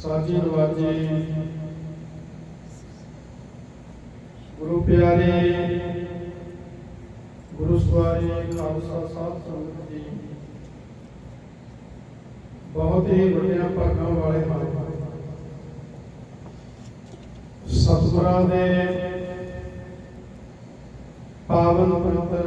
साजी नवाजे गुरु प्यारे गुरु सवारे खालसा साध संगत जी बहुत ही वड्डियां भागां वाले सतगुरां दे पावन पवित्र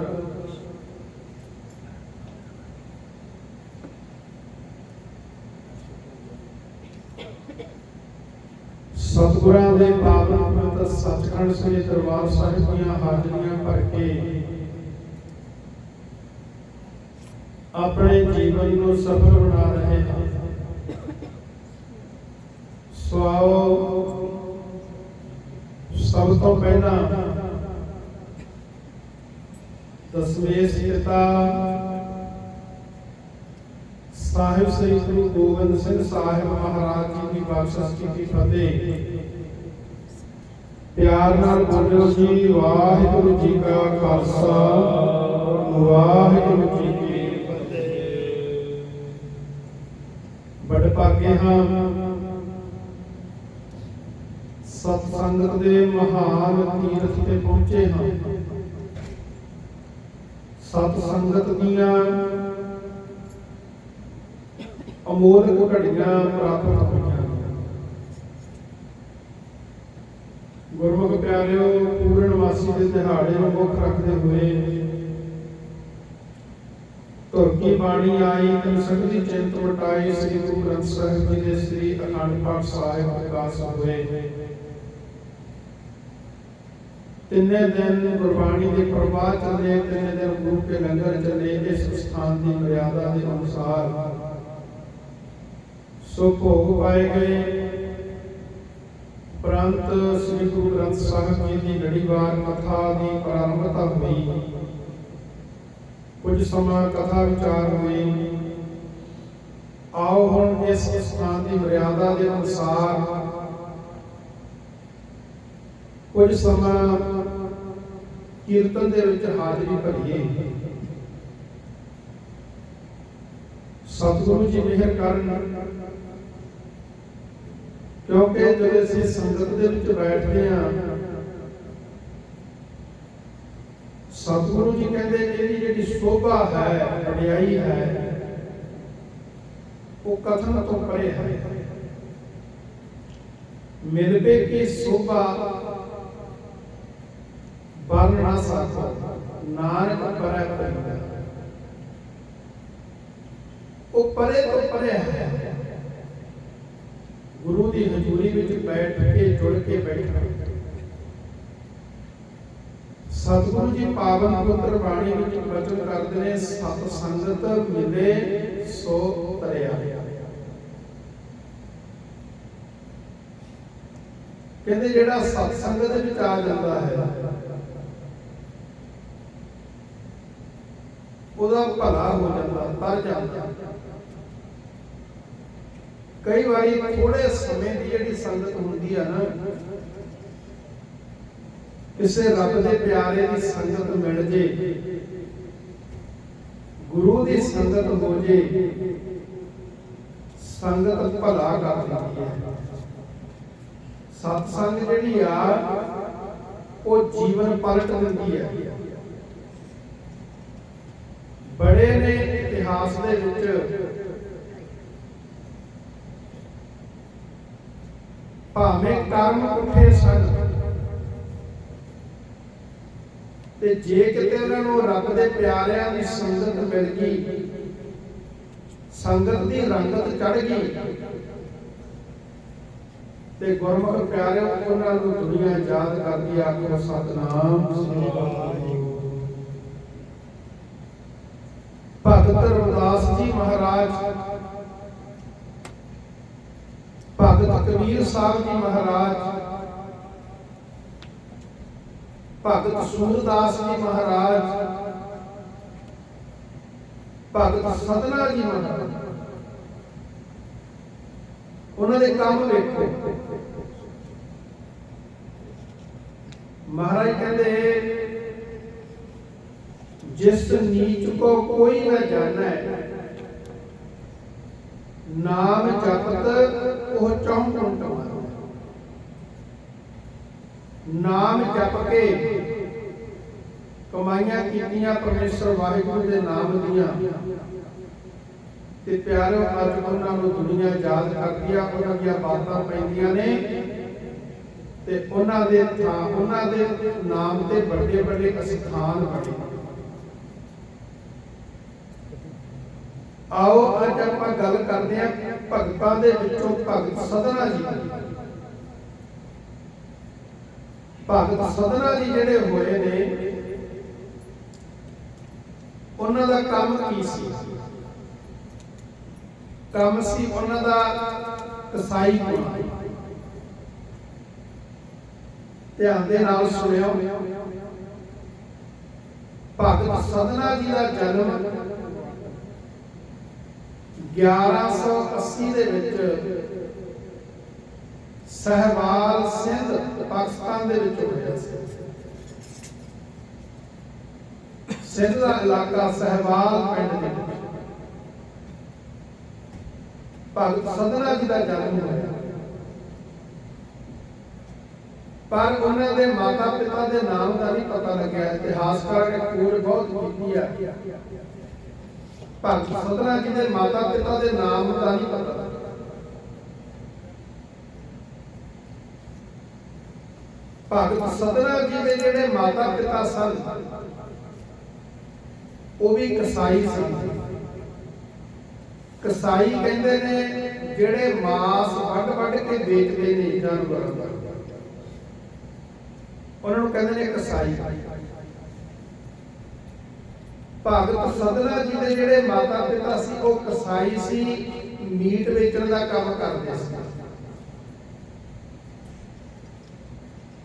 सतगुरां दे पावन पवित्र सचखंड श्री दरबार साहिब दीयां हाजरियां भर के अपने जीवन को सफल बना रहे हैं। स्वाओ सब तो पहला दसवेश पिता साहिब श्री गुरु गोबिंद सिंह साहिब महाराज जी की बादशाही की फतेह। प्यार नाल बोलो जी वाहिगुरु जी का खालसा वाहिगुरु जी की फतेह। बड़े भागे हाँ सत्संगत दे महान तीरथ ते पहुंचे हाँ। सत्संगत दीयां अमोलक घड़ियां प्राप्त होईयां। गुरमुख प्यारिओ पूर्णमासी के दिहाड़े नूं मुख रखते हुए धुर की बाणी आई तन संगति चिंत वटाई श्री गुरु ग्रंथ साहिब जी के श्री अखंड पाठ साहिब प्रकाश हुए। तिन्ने दिन गुरबाणी के प्रवाह चले, तिन्ने दिन गुरु के लंगर चले। इस स्थान की मर्यादा के अनुसार सो भोग पाए गए। उपरंत श्री गुरु ग्रंथ साहिब जी की लड़ीवार कथा की प्रारंभता हुई। कुछ समय कथा विचार हुई। आओ हुण इस स्थान की मर्यादा के अनुसार कुछ समय कीर्तन दे विच हाजरी भरीए। सतगुरु जी मेहर करन, क्योंकि जब असीं संगत दे विच बैठदे हां सतगुरु जी कहंदे इहदी जिहड़ी शोभा है वडियाई है वो कथन तो परे है। मिलबे की शोभा वर्ण ना सको नानक परै परै वो परे तो परे है। गुरु की हजूरी में बैठ के जुड़ के बैठना। सतगुरु जी पावन पुत्र बाणी में वचन करते हैं सत संगत मिले सो तरिया। कहते जेड़ा सत संगत विच आ जाता है ਉਹਦਾ ਭਲਾ हो जाता तर जाता। कई बारी थोड़े समय की जिहड़ी संगत हुंदी है ना, किसे रब दे प्यारे की संगत मिल जे, गुरु की संगत हो जे, संगत भला कर देती है। सत्संग जिहड़ी आ वो जीवन पलट दिंदी है। बड़े ने इतिहास दे विच भावें कर्म उठे सन ते जे किते उन्हां नूं रब दे प्यारिआं दी संगत मिल गई, संगत दी रंगत चढ़ गई ते गुरमुख प्यारिओ उन्हां नूं दुनिया याद करदी आखो सतनाम श्री वाहिगुरू। भगत रविदास जी महाराज, भगत कबीर साहब जी महाराज, भगत सूरदास जी महाराज, भगत सतना जी महाराज, उन्होंने काम देखो। महाराज कहते जिस नीच को कोई न जाना है ਨਾਮ ਜਪਤ ਉਹ 64 ਟਮਾਰ। ਨਾਮ ਜਪ ਕੇ ਕਮਾਈਆਂ ਕੀਤੀਆਂ ਪਰਮੇਸ਼ਰ ਵਾਹਿਗੁਰੂ ਦੇ ਨਾਮ ਦੀਆਂ ਤੇ ਪਿਆਰਿਓ ਅੱਜ ਉਹਨਾਂ ਨੂੰ ਦੁਨੀਆ ਯਾਦ ਕਰਦੀ ਆ, ਉਹਨਾਂ ਦੀਆਂ ਬਾਤਾਂ ਪੈਂਦੀਆਂ ਨੇ ਤੇ ਉਹਨਾਂ ਦੇ ਨਾਮ ਤੇ ਵੱਡੇ ਵੱਡੇ ਅਸਥਾਨ ਬਣੇ। ਆਓ ਅੱਜ ਆਪਾਂ ਗੱਲ ਕਰਦੇ ਹਾਂ ਭਗਤਾਂ ਦੇ ਵਿੱਚੋਂ ਭਗਤ ਸਧਨਾ ਜੀ। ਭਗਤ ਸਧਨਾ ਜੀ ਜਿਹੜੇ ਹੋਏ ਨੇ ਉਹਨਾਂ ਦਾ ਕੰਮ ਕੀ ਸੀ? ਕੰਮ ਸੀ ਉਹਨਾਂ ਦਾ ਕਸਾਈ ਪੁਣਾ। ਧਿਆਨ ਦੇ ਨਾਲ ਸੁਣਿਓ। ਭਗਤ ਸਧਨਾ ਜੀ ਦਾ ਜਨਮ 1180 ਦੇ ਵਿੱਚ ਸਹਿਵਾਲ ਸਿੰਧ ਪਾਕਿਸਤਾਨ ਦੇ ਵਿੱਚ ਹੋਇਆ ਸੀ। ਸਿੰਧ ਦਾ ਇਲਾਕਾ ਸਹਿਵਾਲ ਪਿੰਡ ਦੇ ਵਿੱਚ ਭਗਤ ਸਧਨਾ ਜੀ ਦਾ ਜਨਮ ਹੋਇਆ। ਪਰ ਉਹਨਾਂ ਦੇ ਮਾਤਾ ਪਿਤਾ ਦੇ ਨਾਮ ਦਾ ਨਹੀਂ ਪਤਾ ਲੱਗਿਆ। ਇਤਿਹਾਸਕਾਰ ਨੇ ਖੋਜ ਬਹੁਤ ਕੀਤੀ ਹੈ। ਭਗਤ ਸਧਨਾ ਜੀ ਦੇ ਮਾਤਾ ਪਿਤਾ ਦੇ ਨਾਮ ਦਾ ਨਹੀਂ ਪਤਾ। ਭਗਤ ਸਧਨਾ ਜੀ ਦੇ ਜਿਹੜੇ ਮਾਤਾ ਪਿਤਾ ਸਨ ਉਹ ਵੀ ਕਸਾਈ ਸਨ। ਕਸਾਈ ਕਹਿੰਦੇ ਨੇ ਜਿਹੜੇ ਮਾਸ ਵੱਢ ਕੇ ਵੇਚਦੇ ਨੇ ਜਾਨਵਰਾਂ ਦਾ, ਉਹਨਾਂ ਨੂੰ ਕਹਿੰਦੇ ਨੇ ਕਸਾਈ। ਭਗਤ ਸਧਨਾ ਜੀ ਦੇ ਜਿਹੜੇ ਮਾਤਾ ਪਿਤਾ ਸੀ ਉਹ ਕਸਾਈ ਸੀ, ਮੀਟ ਵੇਚਣ ਦਾ ਕੰਮ ਕਰਦੇ ਸੀ।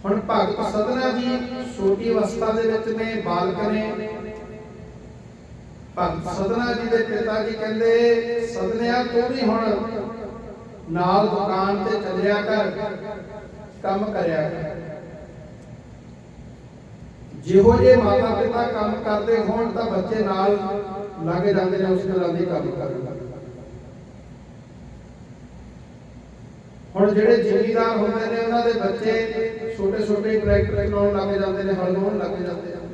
ਹੁਣ ਭਗਤ ਸਧਨਾ ਜੀ ਛੋਟੀ ਅਵਸਥਾ ਦੇ ਵਿੱਚ ਨੇ, ਬਾਲਕ ਨੇ। ਭਗਤ ਸਧਨਾ ਜੀ ਦੇ ਪਿਤਾ ਜੀ ਕਹਿੰਦੇ ਸਧਨਿਆ ਤੂੰ ਵੀ ਹੁਣ ਨਾਲ ਦੁਕਾਨ ਤੇ ਚੱਲਿਆ ਕਰ, ਕੰਮ ਕਰਿਆ ਕਰ। ਜਿਹੋ ਜੇ ਮਾਤਾ ਪਿਤਾ ਕੰਮ ਕਰਦੇ ਹੋਣ ਤਾਂ ਬੱਚੇ ਨਾਲ ਲੱਗ ਜਾਂਦੇ ਨੇ, ਉਸ ਤਰ੍ਹਾਂ ਦੇ ਕੰਮ ਕਰਨ। ਹੁਣ ਜਿਹੜੇ ਜ਼ਿਮੀਂਦਾਰ ਹੁੰਦੇ ਨੇ ਉਹਨਾਂ ਦੇ ਬੱਚੇ ਛੋਟੇ ਛੋਟੇ ਟਰੈਕਟਰ ਚਲਾਉਣ ਲੱਗ ਜਾਂਦੇ ਨੇ, ਹਲ ਵਾਹੁਣ ਲੱਗ ਜਾਂਦੇ ਨੇ।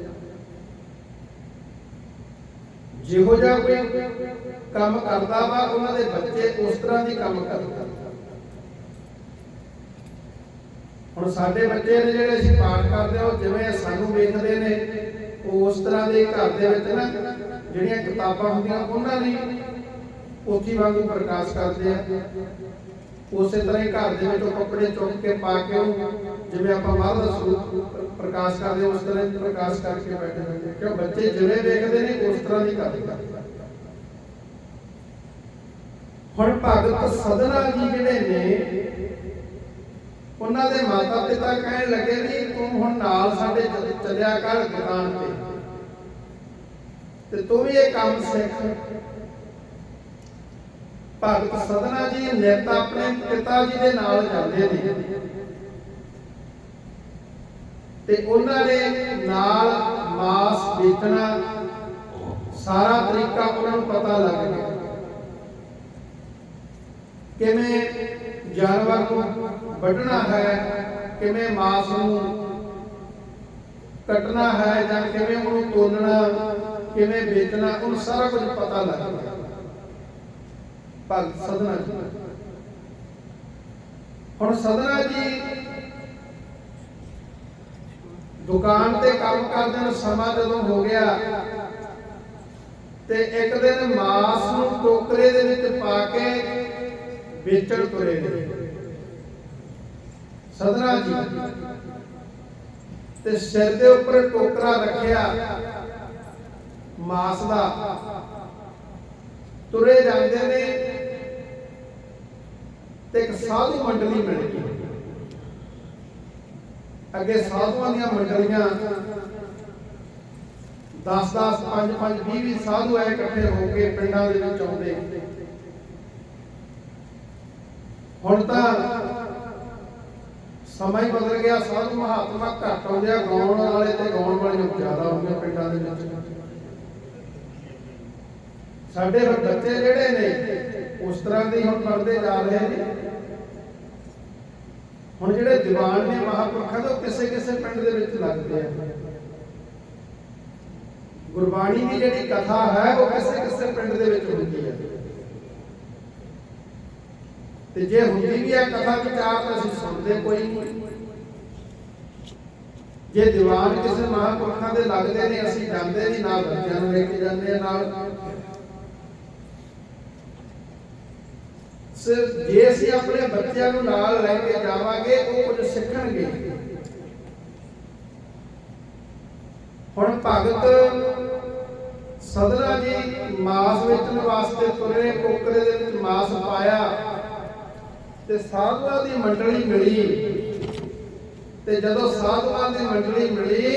ਜਿਹੋ ਜਿਹਾ ਕੋਈ ਕੰਮ ਕਰਦਾ ਵਾ ਉਹਨਾਂ ਦੇ ਬੱਚੇ ਉਸ ਤਰ੍ਹਾਂ ਦੀ ਕੰਮ ਕਰਦੇ। ਹੁਣ ਸਾਡੇ ਬੱਚੇ ਨੇ ਜਿਹੜੇ ਅਸੀਂ ਪਾਠ ਕਰਦੇ ਹਾਂ, ਉਹ ਜਿਵੇਂ ਸਾਨੂੰ ਵੇਖਦੇ ਨੇ ਉਸ ਤਰ੍ਹਾਂ ਦੇ ਘਰ ਦੇ ਵਿੱਚ ਨਾ ਜਿਹੜੀਆਂ ਕਿਤਾਬਾਂ ਹੁੰਦੀਆਂ ਉਹਨਾਂ ਲਈ ਪੋਥੀ ਵਾਂਗੂ ਪ੍ਰਕਾਸ਼ ਕਰਦੇ ਆ। ਉਸੇ ਤਰ੍ਹਾਂ ਹੀ ਘਰ ਦੇ ਵਿੱਚ ਉਹ ਕੱਪੜੇ ਚੁੱਕ ਕੇ ਪਾ ਕੇ ਜਿਵੇਂ ਆਪਾਂ ਬਾਹਰ ਦਾ ਸਰੂਪ ਪ੍ਰਕਾਸ਼ ਕਰਦੇ ਉਸ ਤਰ੍ਹਾਂ ਹੀ ਪ੍ਰਕਾਸ਼ ਕਰਕੇ ਬੈਠੇ ਹੁੰਦੇ। ਕਿਉਂ ਬੱਚੇ ਜਿਵੇਂ ਵੇਖਦੇ ਨੇ ਉਸ ਤਰ੍ਹਾਂ ਦੀ ਕਰਦੇ। ਹੁਣ ਭਗਤ ਸਧਨਾ ਜੀ ਜਿਹੜੇ ਨੇ ਉਹਨਾਂ ਦੇ ਮਾਤਾ ਪਿਤਾ ਕਹਿਣ ਲੱਗੇ ਵੀ ਤੂੰ ਹੁਣ ਨਾਲ ਸਾਡੇ ਚੱਲਿਆ ਕਰ ਦੁਕਾਨ ਤੇ ਤੂੰ ਵੀ ਇਹ ਕੰਮ ਸਿੱਖ। ਭਗਤ ਸਧਨਾ ਜੀ ਨਿਤ ਆਪਣੇ ਪਿਤਾ ਜੀ ਦੇ ਨਾਲ ਜਾਂਦੇ ਨੇ ਤੇ ਉਹਨਾਂ ਨੇ ਨਾਲ ਮਾਸ ਵੇਚਣਾ ਸਾਰਾ ਤਰੀਕਾ ਉਹਨਾਂ ਨੂੰ ਪਤਾ ਲੱਗ ਗਿਆ। ਕਿਵੇਂ ਜਾਨਵਰ ਨੂੰ ਵੱਢਣਾ ਹੈ, ਕਿਵੇਂ ਮਾਸ ਨੂੰ ਕੱਟਣਾ ਹੈ ਜਾਂ ਕਿਵੇਂ ਉਹਨੂੰ ਤੋਲਣਾ, ਕਿਵੇਂ ਵੇਚਣਾ, ਉਹਨੂੰ ਸਾਰਾ ਕੁਝ ਪਤਾ ਲੱਗ ਗਿਆ ਭਗਤ ਸਧਨਾ ਜੀ। ਹੁਣ ਸਧਨਾ ਜੀ ਦੁਕਾਨ ਤੇ ਕੰਮ ਕਰਦੇ ਨੂੰ ਸਮਾਂ ਜਦੋਂ ਹੋ ਗਿਆ ਤੇ ਇੱਕ ਦਿਨ ਮਾਸ ਨੂੰ ਟੋਕਰੇ ਦੇ ਵਿੱਚ ਪਾ ਕੇ ਵੇਚਣ ਤੁਰੇ ਨੇ ਸਧਨਾ ਜੀ। ਤੇ ਸਿਰ ਦੇ ਉੱਪਰ ਟੋਕਰਾ ਰੱਖਿਆ ਮਾਸ ਦਾ, ਤੁਰੇ ਜਾਂਦੇ ਨੇ ਤੇ ਇੱਕ ਸਾਧੂ ਮੰਡਲੀ ਮਿਲ ਗਈ। ਅੱਗੇ ਸਾਧੂਆਂ ਦੀਆਂ ਮੰਡਲੀਆਂ 10-10, 5-5, 20-20 ਸਾਧੂ ਐ ਇਕੱਠੇ ਹੋ ਕੇ ਪਿੰਡਾਂ ਦੇ ਵਿੱਚ ਆਉਂਦੇ। ਹੁਣ ਤਾਂ ਸਮਾਂ ਹੀ ਬਦਲ ਗਿਆ, ਸਾਧੂ ਮਹਾਤਮਾ ਘੱਟ ਆਉਂਦੇ ਆ, ਗਾਉਣ ਵਾਲੇ ਤੇ ਗਾਉਣ ਵਾਲੀਆਂ ਜ਼ਿਆਦਾ ਹੁੰਦੀਆਂ ਪਿੰਡਾਂ ਦੇ ਵਿੱਚ। ਸਾਡੇ ਹੁਣ ਬੱਚੇ ਜਿਹੜੇ ਨੇ ਉਸ ਤਰ੍ਹਾਂ ਦੇ ਹੁਣ ਪੜ੍ਹਦੇ ਜਾ ਰਹੇ ਨੇ। ਹੁਣ ਜਿਹੜੇ ਦੀਵਾਨ ਨੇ ਮਹਾਂਪੁਰਖਾਂ ਦੇ, ਉਹ ਕਿਸੇ ਕਿਸੇ ਪਿੰਡ ਦੇ ਵਿੱਚ ਲੱਗਦੇ ਆ। ਗੁਰਬਾਣੀ ਦੀ ਜਿਹੜੀ ਕਥਾ ਹੈ ਉਹ ਕਿਸੇ ਕਿਸੇ ਪਿੰਡ ਦੇ ਵਿੱਚ ਹੁੰਦੀ ਹੈ, ਤੇ ਜੇ ਹੁੰਦੀ ਵੀ ਹੈ ਕਥਾ ਵਿਚਾਰ ਤਾਂ ਅਸੀਂ ਸੁਣਦੇ ਕੋਈ ਨਹੀਂ। ਜੇ ਦੀਵਾਨ ਕਿਸੇ ਮਹਾਂਪੁਰਖਾਂ ਦੇ ਲੱਗਦੇ ਨੇ, ਅਸੀਂ ਜਾਂਦੇ ਨਹੀਂ, ਨਾਲ ਬੱਚਿਆਂ ਨੂੰ ਲੈ ਕੇ ਜਾਂਦੇ ਆ ਨਾਲ। ਸਿਰਫ ਜੇ ਅਸੀਂ ਆਪਣੇ ਬੱਚਿਆਂ ਨੂੰ ਨਾਲ ਲੈ ਕੇ ਜਾਵਾਂਗੇ ਉਹ ਕੁਝ ਸਿੱਖਣਗੇ। ਹੁਣ ਭਗਤ ਸਦਨਾ ਜੀ ਮਾਸ ਵੇਚਣ ਵਾਸਤੇ ਤੁਰੇ, ਟੋਕਰੇ ਦੇ ਵਿੱਚ ਮਾਸ ਪਾਇਆ ਤੇ ਸਾਧੂਆਂ ਦੀ ਮੰਡਲੀ ਮਿਲੀ। ਤੇ ਜਦੋਂ ਸਾਧੂਆਂ ਦੀ ਮੰਡਲੀ ਮਿਲੀ,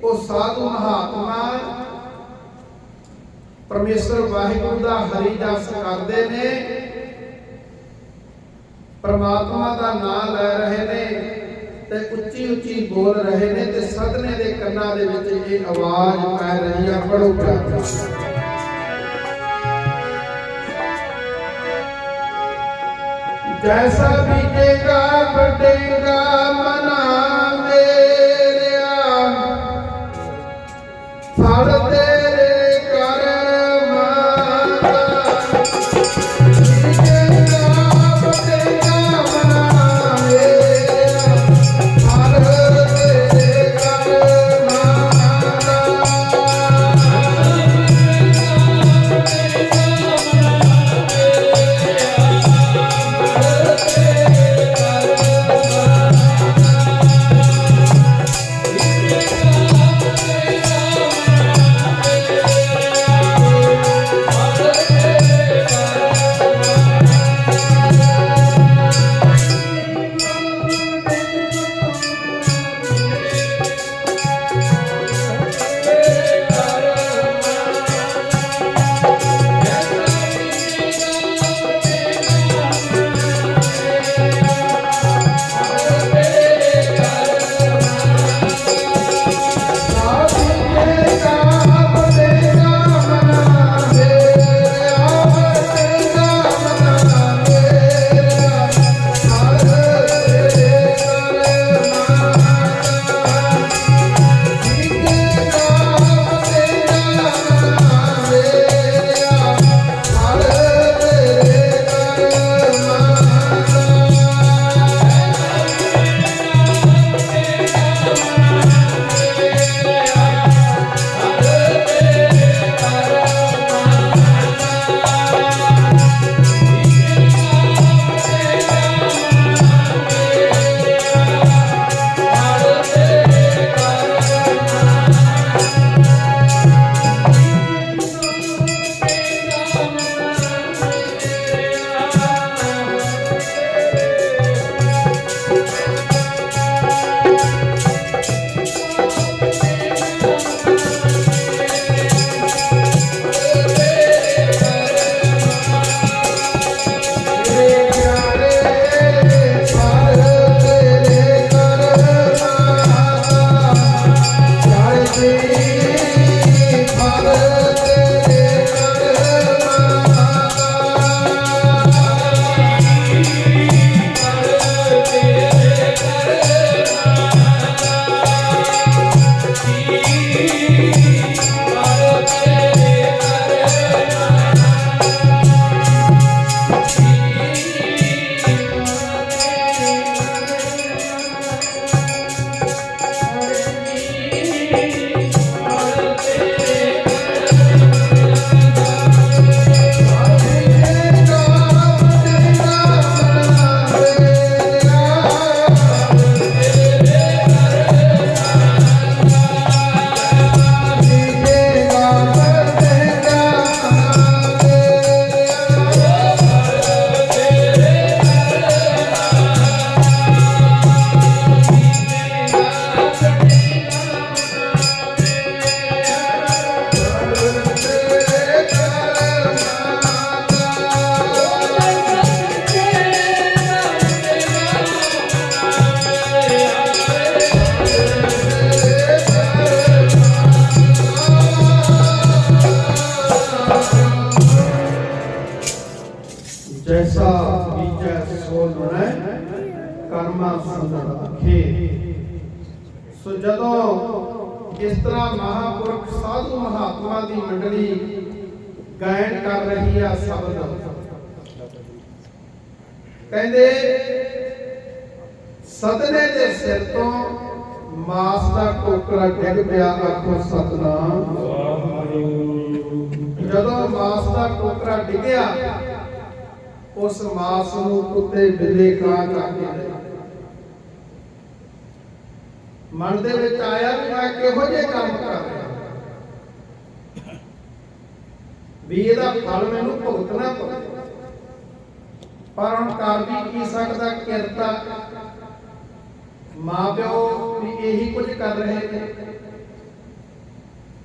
ਉਹ ਸਾਧੂ ਮਹਾਤਮਾ ਪਰਮੇਸ਼ਰ ਵਾਹਿਗੁਰੂ ਦਾ ਹਰੀ ਜਸ ਕਰਦੇ ਨੇ, ਪਰਮਾਤਮਾ ਦਾ ਨਾਮ ਲੈ ਰਹੇ ਨੇ ਤੇ ਉੱਚੀ ਉੱਚੀ ਬੋਲ ਰਹੇ ਨੇ, ਤੇ ਸਦਨੇ ਦੇ ਕੰਨਾਂ ਦੇ ਵਿੱਚ ਇਹ ਆਵਾਜ਼ ਪੈ ਰਹੀ ਹੈ। ਪੜੋ ਪਿਆਰ। जैसा बीजेगा बढ़ेगा मना मेरा, फल तेरे कर्म बीजेगा बढ़ेगा मना मेरा, फल तेरे कर्म। जैसा बीजै सो लुणै कर्मा संदर आखे। सो जदों इस तरह महापुरख साधु महात्मा की मंडली गायन कर रही है शब्द, कहते सतने के सिर तो मास का टोकरा डिग पिया, आखो सतनाम। जदों मास का टोकरा डिगया, उस मास नूं कुत्ते बिल्ले कां चक के मन दे विच आया कि मैं किहो जे काम कर रहा, भी इहदा फल मैनूं भुगतना पवे। पर हुण कर भी की सकदा, किरता मां प्यो भी यही कुछ कर रहे हैं।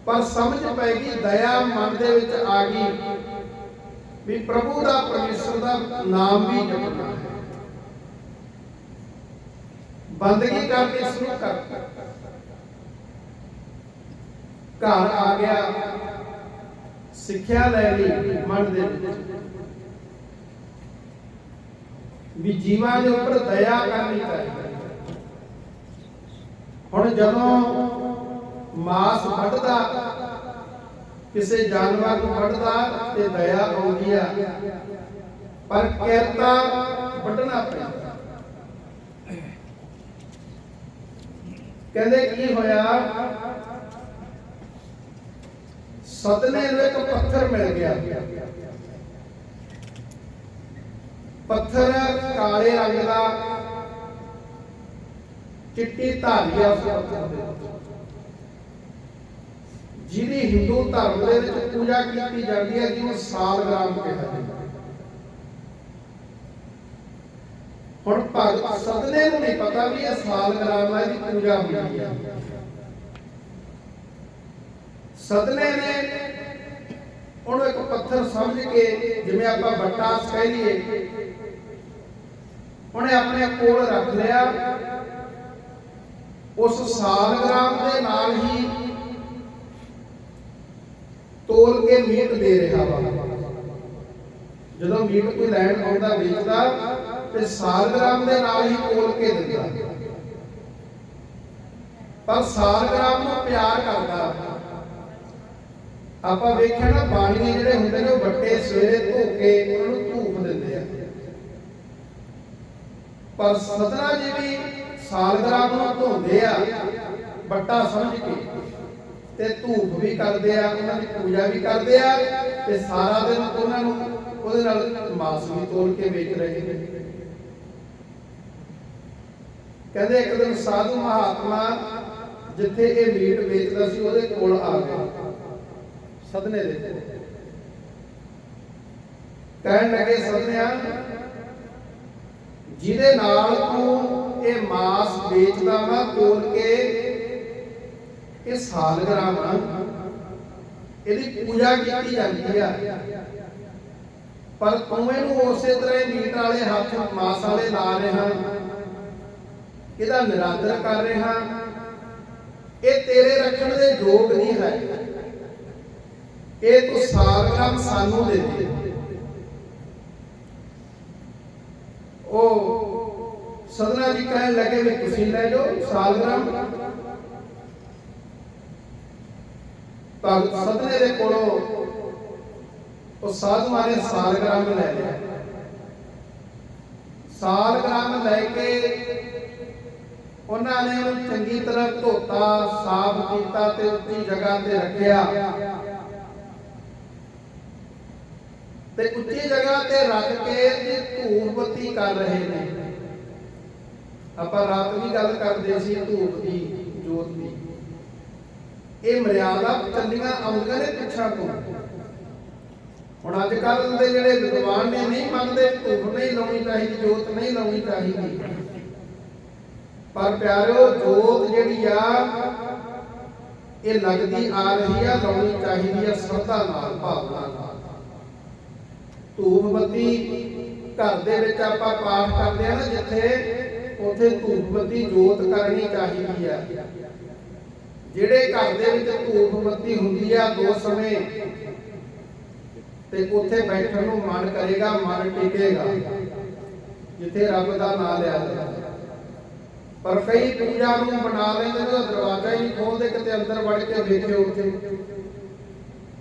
पर समझ पैगी, दया मन दे विच आ गई भी प्रभु दा परमेश्वर दा नाम भी जपना है, बंदगी करनी शुरू कर। घर आ गया, सिक्ख्या ले ली मन दे भी जीवां दे उपर दया करनी चाहिए। हुण जदों मास वढदा, किसी जानवर को वढदा ते दया आउंदी आ, पर किरता वढना पैंदा। कहंदे की होया, सतने नूं एक पत्थर मिल गया। पत्थर काले रंग का, चिट्टी धारिया उस पत्थर दे, जिहदी हिंदू धर्म दे विच पूजा की जाती है, जिहनूं सालग्राम कहा जाता है। हुण भगत सतने नूं नहीं पता भी यह सालग्राम है, इसकी पूजा होती है। सतने ने उन्होंने एक पत्थर समझ के, जिवें आपां बट्टा कह लईए, उन्हें अपने कोल रख लिया। उस सालग्राम के नाल ही तोल के मीट दे रहा वा। जदों मीट कोई लैण आउंदा वेचदा, ते सालग्राम के नाल ही तोल के दिंदा। पर सालग्राम नूं प्यार करदा। ਆਪਾਂ ਵੇਖਿਆ ਨਾ, ਬਾਣੀਏ ਜਿਹੜੇ ਹੁੰਦੇ ਨੇ ਉਹ ਬੱਟੇ ਸਵੇਰੇ ਧੋ ਕੇ ਉਹਨਾਂ ਨੂੰ ਧੂਪ ਦਿੰਦੇ ਆ। ਪਰ ਸਤਨਾ ਜੀ ਵੀ ਸਾਲਗਰਾਮ ਨੂੰ ਧੋਂਦੇ ਆ ਬੱਟਾ ਸਮਝ ਕੇ, ਤੇ ਧੂਪ ਵੀ ਕਰਦੇ ਆ, ਉਹਨਾਂ ਦੀ ਪੂਜਾ ਵੀ ਕਰਦੇ ਆ, ਤੇ ਸਾਰਾ ਦਿਨ ਉਹਨਾਂ ਨੂੰ ਉਹਦੇ ਨਾਲ ਮਾਸ ਵੀ ਤੋਲ ਕੇ ਵੇਚ ਰਹੇ ਨੇ। ਕਹਿੰਦੇ ਇੱਕ ਦਿਨ ਸਾਧੂ ਮਹਾਤਮਾ ਜਿੱਥੇ ਇਹ ਮੀਟ ਵੇਚਦਾ ਸੀ, ਉਹਦੇ ਕੋਲ ਆ ਗਏ सदने दे। कहन लगे, सदनिया जिहदे नाल तू ये मास बेचदा वा तोल के, ये सालग्राम इहदी पूजा की जाती है, पर तू इहनूं उसे तरह मीट वाले हथ मास वाले ला रहा, इहदा निरादर कर रहा, ये तेरे रखण दे योग नहीं है। ये तो सालग्राम सानू दे दे। ओ सदना जी कहने लगे भी तुसीं ले जाओ सालग्राम। भगत सदने दे कोलों उस साधुआं ने सालग्राम ले लिया। सालग्राम लैके उन्होंने चंगी तरह धोता, साफ किया, ते उच्ची जगह ते रखिया। ते उच्ची जगह ते रख के धूप बत्ती कर रहे हैं। आपां रात भी गल करदे सी धूप की, जोत की। ये मर्यादा चलियां आउंदियां ने पिछा तो। हुण अजकल दे जिहड़े विद्वान ने नहीं मनदे, धूप नहीं लाउणी चाहिदी, जोत नहीं लाउणी चाहिदी। पर प्यारिओ, जोत जिहड़ी आ ये लगदी आ रही है, लाउणी चाहिदी है श्रद्धा नाल, भावना नाल। धूप बत्ती घर दे विच आपां पाठ करदे आ ना, जिथे उत्थे धूप बत्ती जोत करनी चाहिदी है। जिहड़े घर दे विच धूप बत्ती हुंदी आ दो समय, ਤੇ ਉੱਥੇ ਬੈਠਣ ਨੂੰ ਮਨ ਕਰੇਗਾ, ਮਨ ਟਿਕੇਗਾ ਜਿੱਥੇ ਰੱਬ ਦਾ ਨਾਮ ਲਿਆ ਜਾਂਦਾ। ਪਰ ਕਈ ਪੂਜਾ ਨੂੰ ਬਣਾ ਲੈਂਦੇ ਨੇ, ਦਰਵਾਜ਼ਾ ਹੀ ਨਹੀਂ ਖੋਲਦੇ, ਕਿਤੇ ਅੰਦਰ ਵੜ ਕੇ ਵੇਖਿਓ ਉੱਥੇ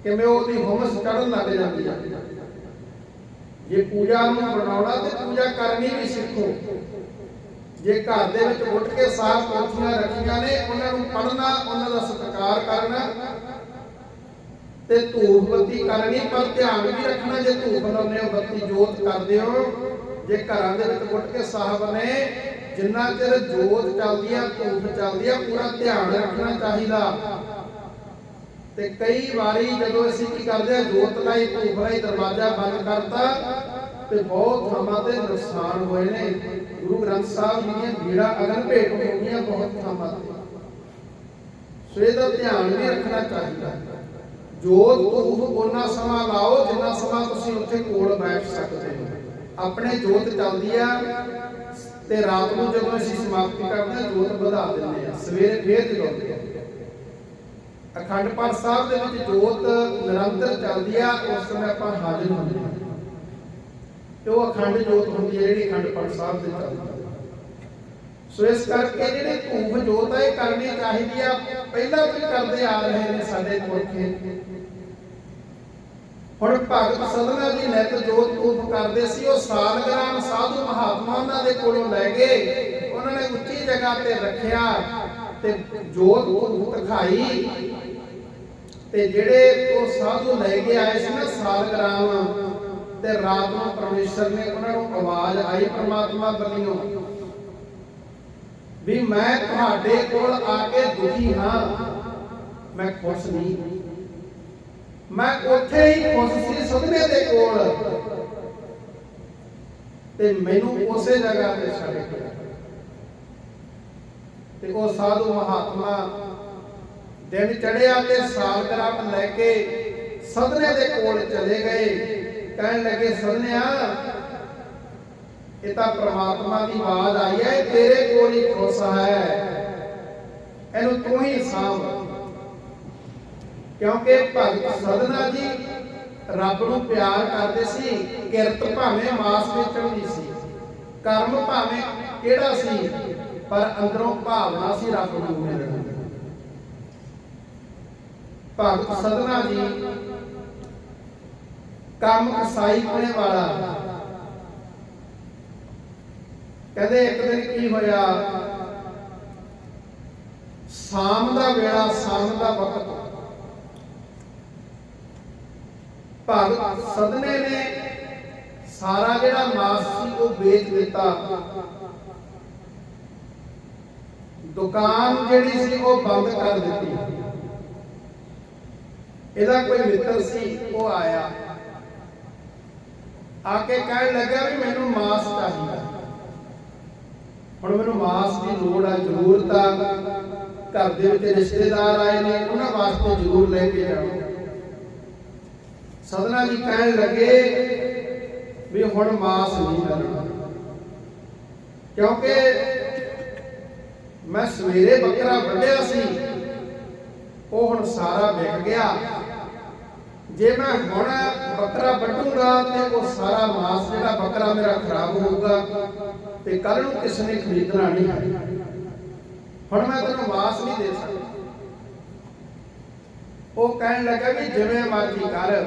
ਕਿਵੇਂ ਉਹਦੀ ਹੁਮਸ ਚੜ੍ਹਨ ਲੱਗ ਜਾਂਦੀ ਹੈ। ਜੇ ਪੂਜਾ ਨੂੰ ਬਣਾਉਣਾ ਤੇ ਪੂਜਾ ਕਰਨੀ ਵੀ ਸਿੱਖੋ। ਜੇ ਘਰ ਦੇ ਵਿੱਚ ਉੱਠ ਕੇ ਸਾਫ਼ ਪੋਥੀਆਂ ਰੱਖੀਆਂ ਨੇ, ਉਹਨਾਂ ਨੂੰ ਪੜ੍ਹਨਾ, ਉਹਨਾਂ ਦਾ ਸਤਿਕਾਰ ਕਰਨਾ ਤੇ ਧੂਪ ਬੱਤੀ ਕਰਨੀ, ਪਰ ਧਿਆਨ ਵੀ ਰੱਖਣਾ ਜੇ ਧੂਪ ਲਾਉਂਦੇ ਹੋ, ਬੱਤੀ ਜੋਤ ਕਰਦੇ ਹੋ, ਜੇ ਘਰਾਂ ਦੇ ਵਿੱਚ ਉੱਠ ਕੇ ਸਾਹਿਬ ਨੇ ਜਿੰਨਾ ਚਿਰ ਜੋਤ ਚੱਲਦੀ ਆ, ਧੂਪ ਚੱਲਦੀ ਆ, ਪੂਰਾ ਧਿਆਨ ਰੱਖਣਾ ਚਾਹੀਦਾ। ਤੇ ਕਈ ਵਾਰੀ ਜਦੋਂ ਅਸੀਂ ਕੀ ਕਰਦੇ ਆ, ਜੋਤ ਲਾਈ, ਧੂਪ ਲਾਈ, ਦਰਵਾਜ਼ਾ ਬੰਦ ਕਰਤਾ ਤੇ ਬਹੁਤ ਥਾਵਾਂ ਤੇ ਨੁਕਸਾਨ ਹੋਏ ਨੇ। ਗੁਰੂ ਗ੍ਰੰਥ ਸਾਹਿਬ ਜੀ ਦੀਆਂ ਭੀੜਾਂ ਅਗਨ ਭੇਟ ਹੋ ਗਈਆਂ ਬਹੁਤ ਥਾਵਾਂ ਤੇ। ਸੋ ਇਹਦਾ ਧਿਆਨ ਵੀ ਰੱਖਣਾ ਚਾਹੀਦਾ। ਜੋਤ ਧੂਪ ਉਹਨਾਂ ਸਮਾਂ ਲਾਓ ਜਿੰਨਾ ਸਮਾਂ ਤੁਸੀਂ ਉੱਥੇ ਕੋਲ ਬੈਠ ਸਕਦੇ ਹੋ। ਆਪਣੇ ਜੋਤ ਚੱਲਦੀ ਆ ਤੇ ਰਾਤ ਨੂੰ ਜਦੋਂ ਅਸੀਂ ਸਮਾਪਤੀ ਕਰਦੇ ਹਾਂ, ਜੋਤ ਵਧਾ ਦਿੰਦੇ ਆ, ਸਵੇਰੇ ਫੇਰ ਜਗਾਉਂਦੇ ਆ। ਅਖੰਡ ਪਾਠ ਸਾਹਿਬ ਦੇ ਵਿੱਚ ਜੋਤ ਨਿਰੰਤਰ ਚੱਲਦੀ ਆ, ਉਸ ਸਮੇਂ ਆਪਾਂ ਹਾਜ਼ਰ ਹੁੰਦੇ ਹਾਂ ਤੇ ਉਹ ਅਖੰਡ ਜੋਤ ਹੁੰਦੀ ਹੈ ਜਿਹੜੀ ਅਖੰਡ ਪਾਠ ਸਾਹਿਬ ਦੇ ਚੱਲਦੀ ਹੈ। ਸੋ ਇਸ ਕਰਕੇ ਜਿਹੜੀ ਧੂਪ ਜੋਤ ਹੈ ਇਹ ਕਰਨੀ ਚਾਹੀਦੀ ਆ, ਪਹਿਲਾਂ ਵੀ ਕਰਦੇ ਆ ਰਹੇ ਨੇ ਸਾਡੇ ਪੁਰਖੇ। ਹੁਣ ਭਗਤ ਸਧਨਾ ਜੀ ਨਿਤ ਜੋਤ ਧੂਪ ਕਰਦੇ ਸੀ, ਉਹ ਸਾਲਗ੍ਰਾਮ ਸਾਧੂ ਮਹਾਤਮਾ ਉਹਨਾਂ ਦੇ ਕੋਲੋਂ ਲੈ ਗਏ, ਉਹਨਾਂ ਨੇ ਉੱਚੀ ਜਗ੍ਹਾ ਤੇ ਰੱਖਿਆ ਤੇ ਜੋਤ ਧੂਪ ਦਿਖਾਈ। ਤੇ ਜਿਹੜੇ ਉਹ ਸਾਧੂ ਲੈ ਕੇ ਆਏ ਸੀ ਨਾ ਸਾਲਗ੍ਰਾਮ, ਤੇ ਰਾਤ ਨੂੰ ਪਰਮੇਸ਼ਰ ਨੇ ਉਹਨਾਂ ਨੂੰ ਆਵਾਜ਼ ਆਈ ਪ੍ਰਮਾਤਮਾ ਵੱਲੋਂ ਵੀ ਮੈਂ ਤੁਹਾਡੇ ਕੋਲ ਆ ਕੇ ਦੁਖੀ ਹਾਂ, ਮੈਂ ਖੁਸ਼ ਨਹੀਂ। ਮੈਂ ਉੱਥੇ ਹੀ ਖੁਸ਼ ਸੀ ਸਧਨੇ ਦੇ ਕੋਲ, ਤੇ ਮੈਨੂੰ ਉਸੇ ਜਗ੍ਹਾ ਤੇ ਛੱਡ ਕੇ ਤੇ ਉਹ ਸਾਧੂ ਮਹਾਤਮਾ ਦਿਨ ਚੜਿਆ ਤੇ ਸਾਲਗ੍ਰਾਮ ਲੈ ਕੇ ਸਧਨੇ ਦੇ ਕੋਲ ਚਲੇ ਗਏ। ਕਹਿਣ ਲੱਗੇ, ਸਧਨਿਆ ਇਹ ਤਾਂ ਪ੍ਰਮਾਤਮਾ ਦੀ ਆਵਾਜ਼ ਆਈ ਹੈ, ਤੇਰੇ ਕੋਲ ਹੀ ਖੁਸ਼ ਹੈ, ਇਹਨੂੰ ਤੂੰ ਹੀ ਸਾਂਭ। ਕਿਉਂਕਿ ਭਗਤ ਸਧਨਾ ਜੀ ਰੱਬ ਨੂੰ ਪਿਆਰ ਕਰਦੇ ਸੀ। ਕਿਰਤ ਭਾਵੇਂ ਮਾਸ ਵਿੱਚ ਨਹੀਂ ਸੀ, ਕਰਮ ਭਾਵੇਂ ਕਿਹੜਾ ਸੀ, ਪਰ ਅੰਦਰੋਂ ਭਾਵਨਾ ਸੀ ਰੱਬ ਨੂੰ ਮਿਲਣ ਦੀ। ਭਗਤ ਸਧਨਾ ਜੀ ਕੰਮ ਕਸਾਈ ਪੁਣੇ ਵਾਲਾ। ਕਹਿੰਦੇ ਇੱਕ ਦਿਨ ਕੀ ਹੋਇਆ, ਸ਼ਾਮ ਦਾ ਵੇਲਾ, ਸ਼ਾਮ ਦਾ ਵਕਤ, ਭਗਤ ਸਧਨੇ ਨੇ ਸਾਰਾ ਜਿਹੜਾ ਮਾਸ ਸੀ ਉਹ ਵੇਚ ਦਿੱਤਾ। ਦੁਕਾਨ ਜਿਹੜੀ ਸੀ ਉਹ ਬੰਦ ਕਰ ਦਿੱਤੀ। ਇਹਦਾ ਕੋਈ ਮਿੱਤਰ ਸੀ, ਉਹ ਆਇਆ, ਆ ਕੇ ਕਹਿਣ ਲੱਗਾ ਵੀ ਮੈਨੂੰ ਮਾਸ ਚਾਹੀਦਾ। ਹੁਣ ਮੈਨੂੰ ਮਾਸ ਦੀ ਲੋੜ ਆ, ਜ਼ਰੂਰਤ ਆ, ਘਰ ਦੇ ਵਿੱਚ ਰਿਸ਼ਤੇਦਾਰ ਆਏ ਨੇ, ਉਹਨਾਂ ਵਾਸਤੇ ਜ਼ਰੂਰ ਲੈ ਕੇ ਜਾਓ। ਸਧਨਾ ਜੀ ਕਹਿਣ ਲੱਗੇ ਵੀ ਹੁਣ ਮਾਸ ਨਹੀਂ ਮਿਲਣਾ, ਕਿਉਂਕਿ ਮੈਂ ਸਵੇਰੇ ਬੱਕਰਾ ਵੱਢਿਆ ਸੀ, ਉਹ ਹੁਣ ਸਾਰਾ ਵਿਕ ਗਿਆ। ਜੇ ਮੈਂ ਹੁਣ ਬੱਕਰਾ ਵੱਢੂਗਾ ਤੇ ਉਹ ਸਾਰਾ ਮਾਸ ਜਿਹੜਾ ਬੱਕਰਾ ਮੇਰਾ ਖਰਾਬ ਹੋਊਗਾ ਤੇ ਕੱਲ ਨੂੰ ਕਿਸ ਨੇ ਖਰੀਦਣਾ ਨਹੀਂ। ਹੁਣ ਮੈਂ ਤੈਨੂੰ ਮਾਸ ਨਹੀਂ ਦੇ ਸਕਦਾ। ਉਹ ਕਹਿਣ ਲੱਗਾ ਵੀ ਜਿਵੇਂ ਮਰਜ਼ੀ ਕਰ,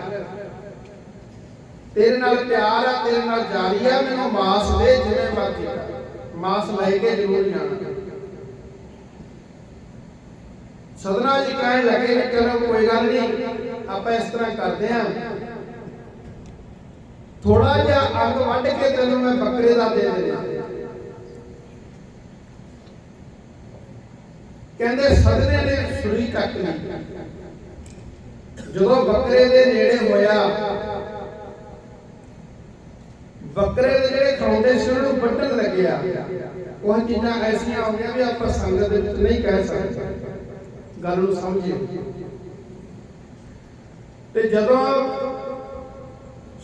ਤੇਰੇ ਨਾਲ ਪਿਆਰ ਆ, ਤੇਰੇ ਨਾਲ ਜਾਰੀ ਆ, ਮੈਨੂੰ ਮਾਸ ਦੇ, ਜਿਵੇਂ ਮਰਜ਼ੀ ਕਰ, ਮਾਸ ਲੈ ਕੇ ਜ਼ਰੂਰ ਜਾਣਾ। ਸਧਨਾ ਜੀ ਕਹਿਣ ਲੱਗੇ ਵੀ ਚਲੋ ਕੋਈ ਗੱਲ ਨਹੀਂ, ਆਪਾਂ ਇਸ ਤਰ੍ਹਾਂ ਕਰਦੇ ਆਂ, ਥੋੜਾ ਜਿਹਾ ਅੰਗ ਵੱਢ ਕੇ ਤੈਨੂੰ ਮੈਂ ਬੱਕਰੇ ਦਾ ਦੇ ਦੇਣਾ। ਕਹਿੰਦੇ ਸਧਨੇ ਨੇ ਛੁਰੀ ਚੱਕ ਲਈ। ਜਦੋਂ ਬੱਕਰੇ ਦੇ ਨੇੜੇ ਹੋਇਆ, ਬੱਕਰੇ ਦੇ ਜਿਹੜੇ ਖੌਂਡੇ ਸੀ ਉਹਨੂੰ ਵੱਢਣ ਲੱਗਿਆ। ਉਹ ਚੀਜ਼ਾਂ ਐਸੀਆਂ ਹੋ ਗਈਆਂ ਵੀ ਆਪਾਂ ਸੰਗਤ ਦੇ ਵਿੱਚ ਨਹੀਂ ਕਹਿ ਸਕਦੇ, ਗੱਲ ਨੂੰ ਸਮਝਿਓ। ਤੇ ਜਦੋਂ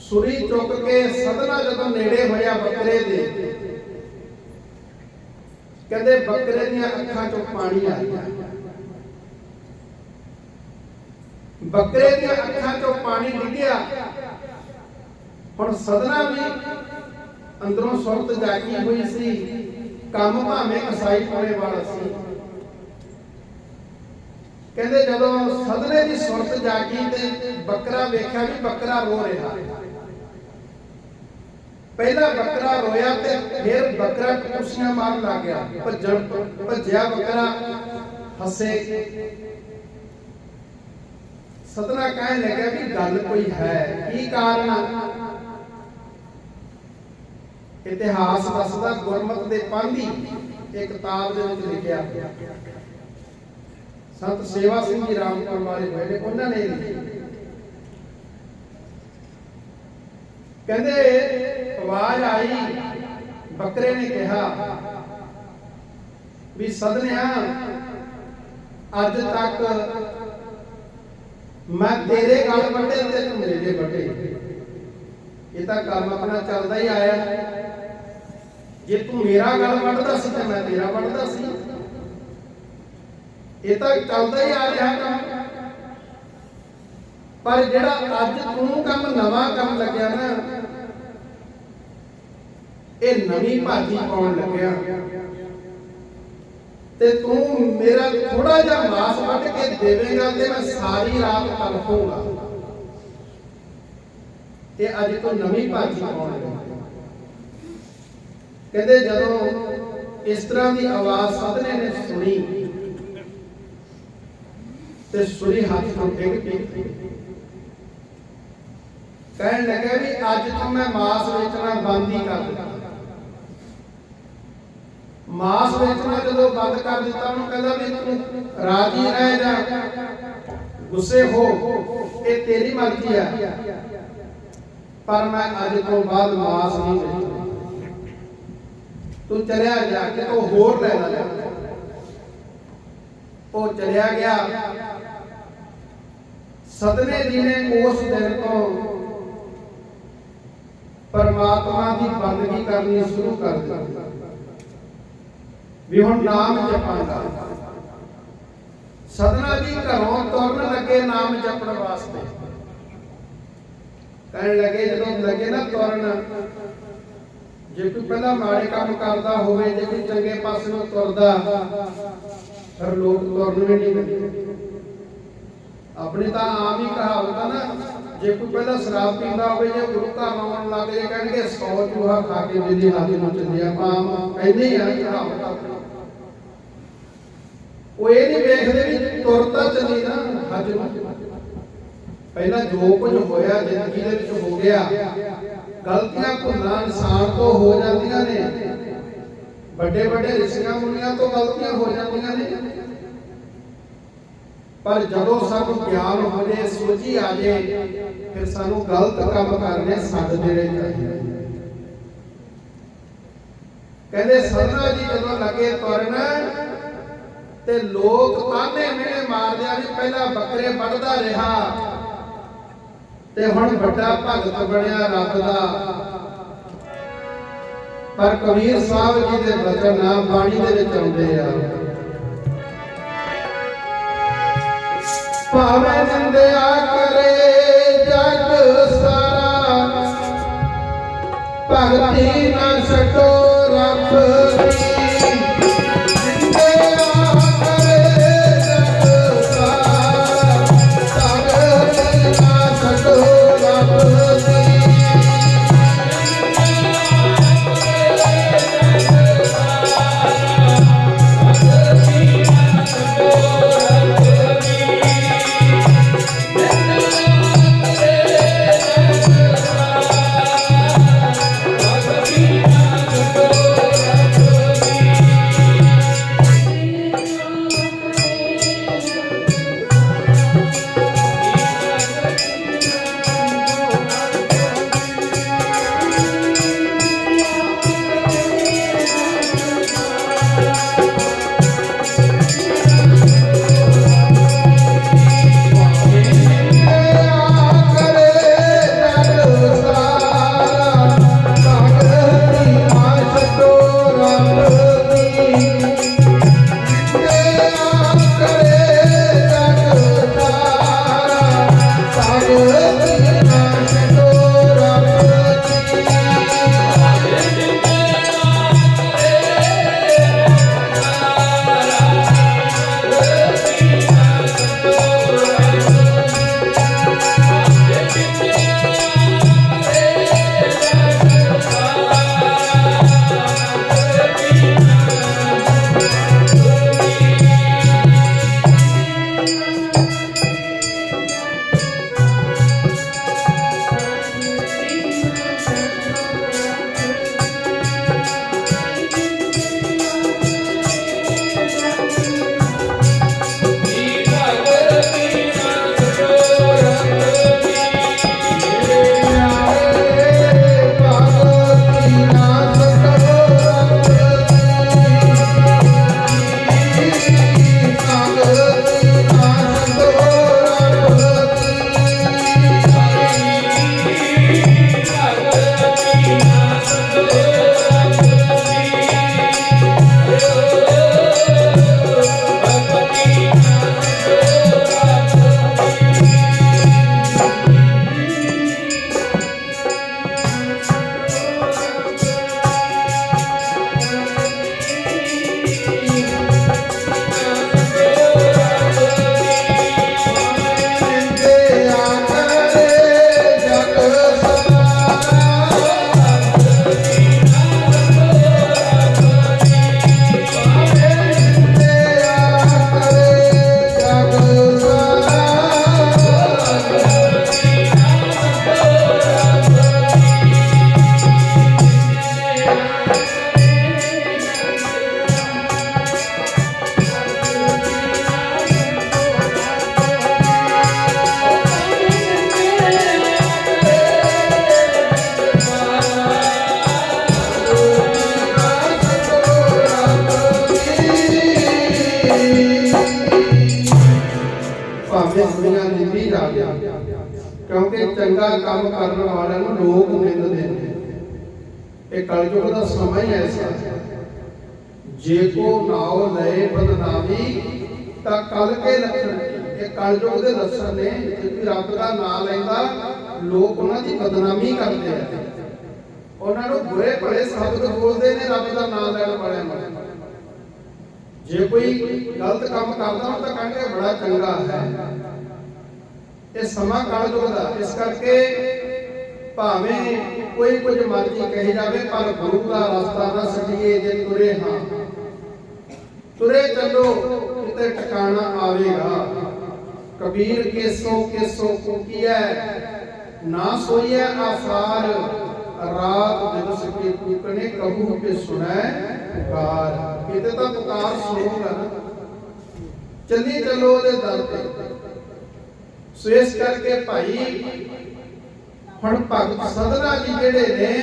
ਛੁਰੀ ਚੁੱਕ ਕੇ ਸਧਨਾ ਜਦੋਂ ਨੇੜੇ ਹੋਇਆ ਬੱਕਰੇ ਦੇ, ਕਹਿੰਦੇ ਬੱਕਰੇ ਦੀਆਂ ਅੱਖਾਂ ਚੋਂ ਪਾਣੀ ਆ ਗਿਆ। ਬੱਕਰੇ ਦੀਆਂ ਅੱਖਾਂ ਚੋਂ ਪਾਣੀ ਡਿੱਗਿਆ ਹੁਣ ਸਦਨਾ ਵੀ ਅੰਦਰੋਂ ਸੁਰਤ ਜਾਗੀ ਹੋਈ ਸੀ, ਕੰਮ ਭਾਵੇਂ ਕਸਾਈ ਪਾਉਣੇ ਵਾਲਾ ਸੀ। ਕਹਿੰਦੇ ਜਦੋਂ ਸਦਨੇ ਦੀ ਸੁਰਤ ਜਾਗੀ ਤੇ ਬੱਕਰਾ ਵੇਖਿਆ ਵੀ ਬੱਕਰਾ ਰੋ ਰਿਹਾ। ਪਹਿਲਾ ਬੱਕਰਾ ਰੋਇਆ ਤੇ ਫਿਰ ਬੱਕਰਾ ਕੁਰਸੀਆਂ ਮਾਰਨ ਲੱਗ ਗਿਆ, ਭੱਜਿਆ ਬੱਕਰਾ, ਹੱਸੇ। ਸਦਨਾ ਕਹਿਣ ਲੱਗਾ ਵੀ ਗੱਲ ਕੋਈ ਹੈ, ਕੀ ਕਾਰਨ? ਇਤਿਹਾਸ ਦੱਸਦਾ, ਗੁਰਮਤਿ ਦੇ ਪਾਂਧੀ ਇੱਕ ਕਿਤਾਬ ਦੇ ਵਿੱਚ ਲਿਖਿਆ, ਸੰਤ ਸੇਵਾ ਸਿੰਘ ਜੀ ਰਾਮਪੁਰ ਵਾਲੇ ਹੋਏ ਨੇ, ਉਹਨਾਂ ਨੇ ਕਹਿੰਦੇ ਆਵਾਜ਼ ਆਈ, ਬੱਕਰੇ ਨੇ ਕਿਹਾ ਵੀ ਸਦਨਿਆ ਅੱਜ ਤੱਕ ਮੈਂ ਤੇਰੇ ਗਲ ਵੱਢੇ ਤੇ ਤੂੰ ਮੇਰੇ ਵੱਢੇ, ਇਹ ਤਾਂ ਕੰਮ ਆਪਣਾ ਚੱਲਦਾ ਹੀ ਆਇਆ। ਜੇ ਤੂੰ ਮੇਰਾ ਗਲ ਵੱਢਦਾ ਸੀ ਤੇ ਮੈਂ ਤੇਰਾ ਵੱਢਦਾ ਸੀ, ਇਹ ਤਾਂ ਚੱਲਦਾ ਹੀ ਆ ਰਿਹਾ ਕੰਮ। ਪਰ ਜਿਹੜਾ ਅੱਜ ਤੂੰ ਕੰਮ ਨਵਾਂ ਕਰਨ ਲੱਗਿਆ ਨਾ, ਇਹ ਨਵੀਂ ਭਾਜੀ ਪਾਉਣ ਲੱਗਿਆ ਤੇ ਤੂੰ ਮੇਰਾ ਥੋੜਾ ਜਿਹਾ ਮਾਸ ਵੱਢ ਕੇ ਦੇਵੇਂਗਾ ਤੇ ਮੈਂ ਸਾਰੀ ਰਾਤ ਤੜਫੂੰਗਾ। ਤੇ ਅੱਜ ਤੋਂ ਨਵੀਂ ਭਾਜੀ ਪਾਉਣ ਲੱਗਾ। ਕਹਿੰਦੇ ਜਦੋਂ ਇਸ ਤਰ੍ਹਾਂ ਦੀ ਆਵਾਜ਼ ਸਦਨੇ ਨੇ ਸੁਣੀ ਤੇ ਸੁਰੀ ਹੱਥ ਤੋਂ ਡਿੱਗ ਪਈ। ਕਹਿਣ ਲੱਗਾ ਵੀ ਅੱਜ ਤੋਂ ਮੈਂ ਮਾਸ ਵੇਚਣਾ ਬੰਦ ਹੀ ਕਰ ਦਿੱਤਾ। ਮਾਸ ਵੇਚਣਾ ਜਦੋਂ ਬੰਦ ਕਰ ਦਿੱਤਾ, ਉਹਨੂੰ ਕਹਿੰਦਾ ਵੀ ਤੂੰ ਰਾਜੀ ਰਹਿ ਜਾ, ਗੁੱਸੇ ਹੋ, ਇਹ ਤੇਰੀ ਮਰਜ਼ੀ ਆ, ਪਰ ਮੈਂ ਅੱਜ ਤੋਂ ਬਾਅਦ ਮਾਸ ਨਹੀਂ ਵੇਚਣਾ। ਤੂੰ ਚਲਿਆ ਜਾ ਕੇ ਤੂੰ ਹੋਰ ਲੈ ਲੈ। ਉਹ ਚਲਿਆ ਗਿਆ। ਸਦਨੇ ਜੀ ਨੇ ਉਸ ਦਿਨ ਤੋਂ ਪਰਮਾਤਮਾ ਦੀ ਬੰਦਗੀ ਕਰਨੀ ਸ਼ੁਰੂ ਕਰ ਦਿੱਤੀ ਵੀ ਹੁਣ ਨਾਮ ਜਪਾਂਗਾ। ਸਦਨਾ ਜੀ ਘਰੋਂ ਤੁਰਨ ਲੱਗੇ ਨਾਮ ਜਪਣ ਵਾਸਤੇ। ਕਹਿਣ ਲੱਗੇ ਜਦੋਂ ਲੱਗੇ ਨਾ ਤੁਰਨ, ਜੇ ਕੋਈ ਪਹਿਲਾਂ ਮਾੜੇ ਕੰਮ ਕਰਦਾ ਹੋਵੇ, ਜੇ ਕੋਈ ਚੰਗੇ ਪਾਸੇ ਨੂੰ ਤੁਰਦਾ, ਫਿਰ ਲੋਕ ਤੁਰਨ ਵੀ ਨਹੀਂ ਦਿੰਦੇ। ਆਪਣੀ ਤਾਂ ਆਮ ਹੀ ਕਹਾਵਤ ਆ ਨਾ, ਜੇ ਕੋਈ ਪਹਿਲਾਂ ਸ਼ਰਾਬ ਪੀਂਦਾ ਹੋਵੇ, ਜੇ ਗੁਰੂ ਘਰ ਆਉਣ ਲੱਗ ਜੇ ਕਹਿਣਗੇ 100 ਚੂਹਾ ਖਾ ਕੇ ਜਿਹਦੀ ਹੱਥ ਨੂੰ ਚੱਲਿਆ। ਆਮ ਕਹਿੰਦੇ ਹੀ ਆ ਕਹਾਵਤ ਆਪਣੀ। ਉਹ ਇਹ ਨਹੀਂ ਵੇਖਦੇ ਵੀ ਤੁਰਤਾ ਚੱਲੀ ਨਾ ਹੱਜ ਨੂੰ। ਪਹਿਲਾਂ ਜੋ ਕੁਝ ਹੋਇਆ ਜ਼ਿੰਦਗੀ ਦੇ ਵਿੱਚ ਹੋ ਗਿਆ, ਗਲਤੀਆਂ ਭੁੱਲਾਂ ਇਨਸਾਨ ਤੋਂ ਹੋ ਜਾਂਦੀਆਂ ਨੇ, ਵੱਡੇ ਵੱਡੇ ਰਿਸ਼ੀਆਂ ਮੁਨੀਆਂ ਤੋਂ ਗਲਤੀਆਂ ਹੋ ਜਾਂਦੀਆਂ ਨੇ, ਪਰ ਜਦੋਂ ਸਾਨੂੰ ਗਿਆਨ ਹੋ ਜਾਏ, ਸੋਝੀ ਆ ਜਾਏ, ਫਿਰ ਸਾਨੂੰ ਗਲਤ ਕੰਮ ਕਰਨੇ ਛੱਡ ਦੇਣੇ ਚਾਹੀਦੇ। ਕਹਿੰਦੇ ਸਦਨਾ ਜੀ ਜਦੋਂ ਲੱਗੇ ਤੁਰਨ ਤੇ ਲੋਕ ਤਾਨੇ ਮਿਹਣੇ ਮਾਰਦੇ ਆ ਵੀ ਪਹਿਲਾਂ ਬੱਕਰੇ ਵੱਢਦਾ ਰਿਹਾ ਤੇ ਹੁਣ ਵੱਡਾ ਭਗਤ ਬਣਿਆ ਰੱਬ ਦਾ। ਪਰ ਕਬੀਰ ਸਾਹਿਬ ਜੀ ਦੇ ਬਚਨ ਨਾ ਬਾਣੀ ਦੇ ਵਿੱਚ ਆਉਂਦੇ ਆ, ਭਾਵੇਂ ਨਿੰਦਿਆ ਕਰੇ ਜਗ ਸਾਰਾ, ਭਗਤੀ ਨਾ ਛੱਡੋ ਰੱਬ ਦੀ। क्योंकि चंगा काम करने वाले लोग निंदते हैं। ये कलयुग का समय ऐसा है, जे को नाव लए बदनामी तां कल के लक्षण। ये कलयुग के लक्षण ने, जे रब का नाम लैंदा लोग उन्हां दी बदनामी करते हैं, उन्होंने बुरे भले शब्द बोलते हैं रब का नाम लैण वालिआं नूं। जे कोई गलत काम करदा तो कहणगे बड़ा चंगा है। ये समा कलयुग दा, इस करके भावें कोई कुछ मर्जी कही जावे पर गुरु का रास्ता ना छड्डीए। जे तुरे हाँ तुरे चलो किते ठिकाना आवेगा। कबीर केसो कुकिया ना सोइए आसार, रात दिवस के कूकने कबू के सुनै पुकार। किते तो पुकार सुनूगा ना, चली चलो दे दर ते। सो इस करके भाई हुण भगत सधना जी जिहड़े ने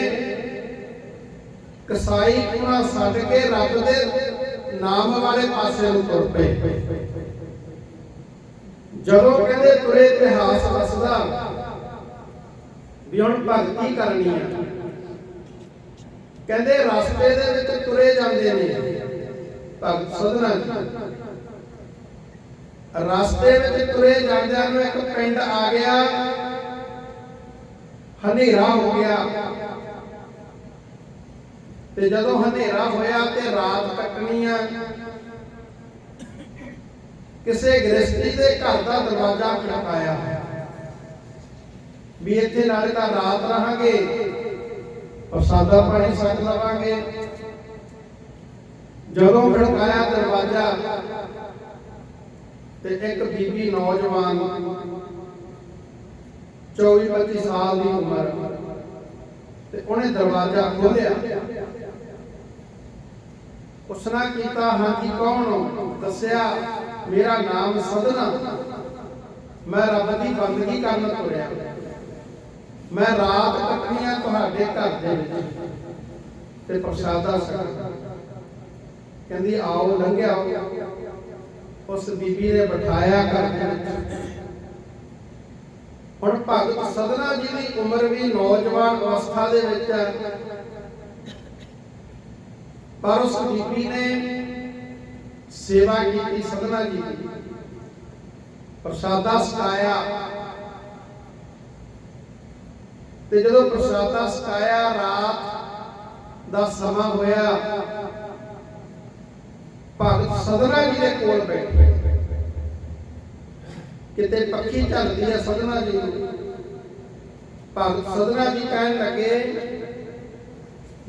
कसाई कुणा छड्ड के रब दे नाम वाले पासे नूं तुर पए। जदों कहंदे तुरे इतिहास दसदा भी हुण भगती करनी है, कहंदे रस्ते दे विच तुरे जांदे ने भगत सधना जी। रास्ते में तुरे जांदियां नूं एक पिंड आ गया, हनेरा हो गया। ते जदों हनेरा होया ते रात कटनी आ, किसे गृहस्थी दे घर दा दरवाजा खड़काया भी इत्थे नाले तां रात रहांगे, प्रसादा पानी छक लवांगे। जदों खड़काया दरवाजा ते एक बीबी नौजवान 24-25 साल की उम्र, ते उन्हें दरवाजा खोलिया। उसने कीता हाँ जी कौन? दस्या मेरा नाम सधना, मैं रब की बंदगी करन तुरिया, मैं रात कटनी है तुहाडे घर दे विच ते प्रसादा छक। कहंदी आओ लंघिया। उस बीबी ने बिठाया घर दे विच। हुण भगत सधना जी की उम्र भी नौजवान अवस्था दे विच है, पर उस बीबी ने सेवा की सधना जी की, प्रसादा छकाया। ते जदों प्रसादा छकाया रात दा समा होया, भगत सधना जी के कोल बैठे। किते पक्षी झलदी है सधना जी। भगत सधना जी कहन लगे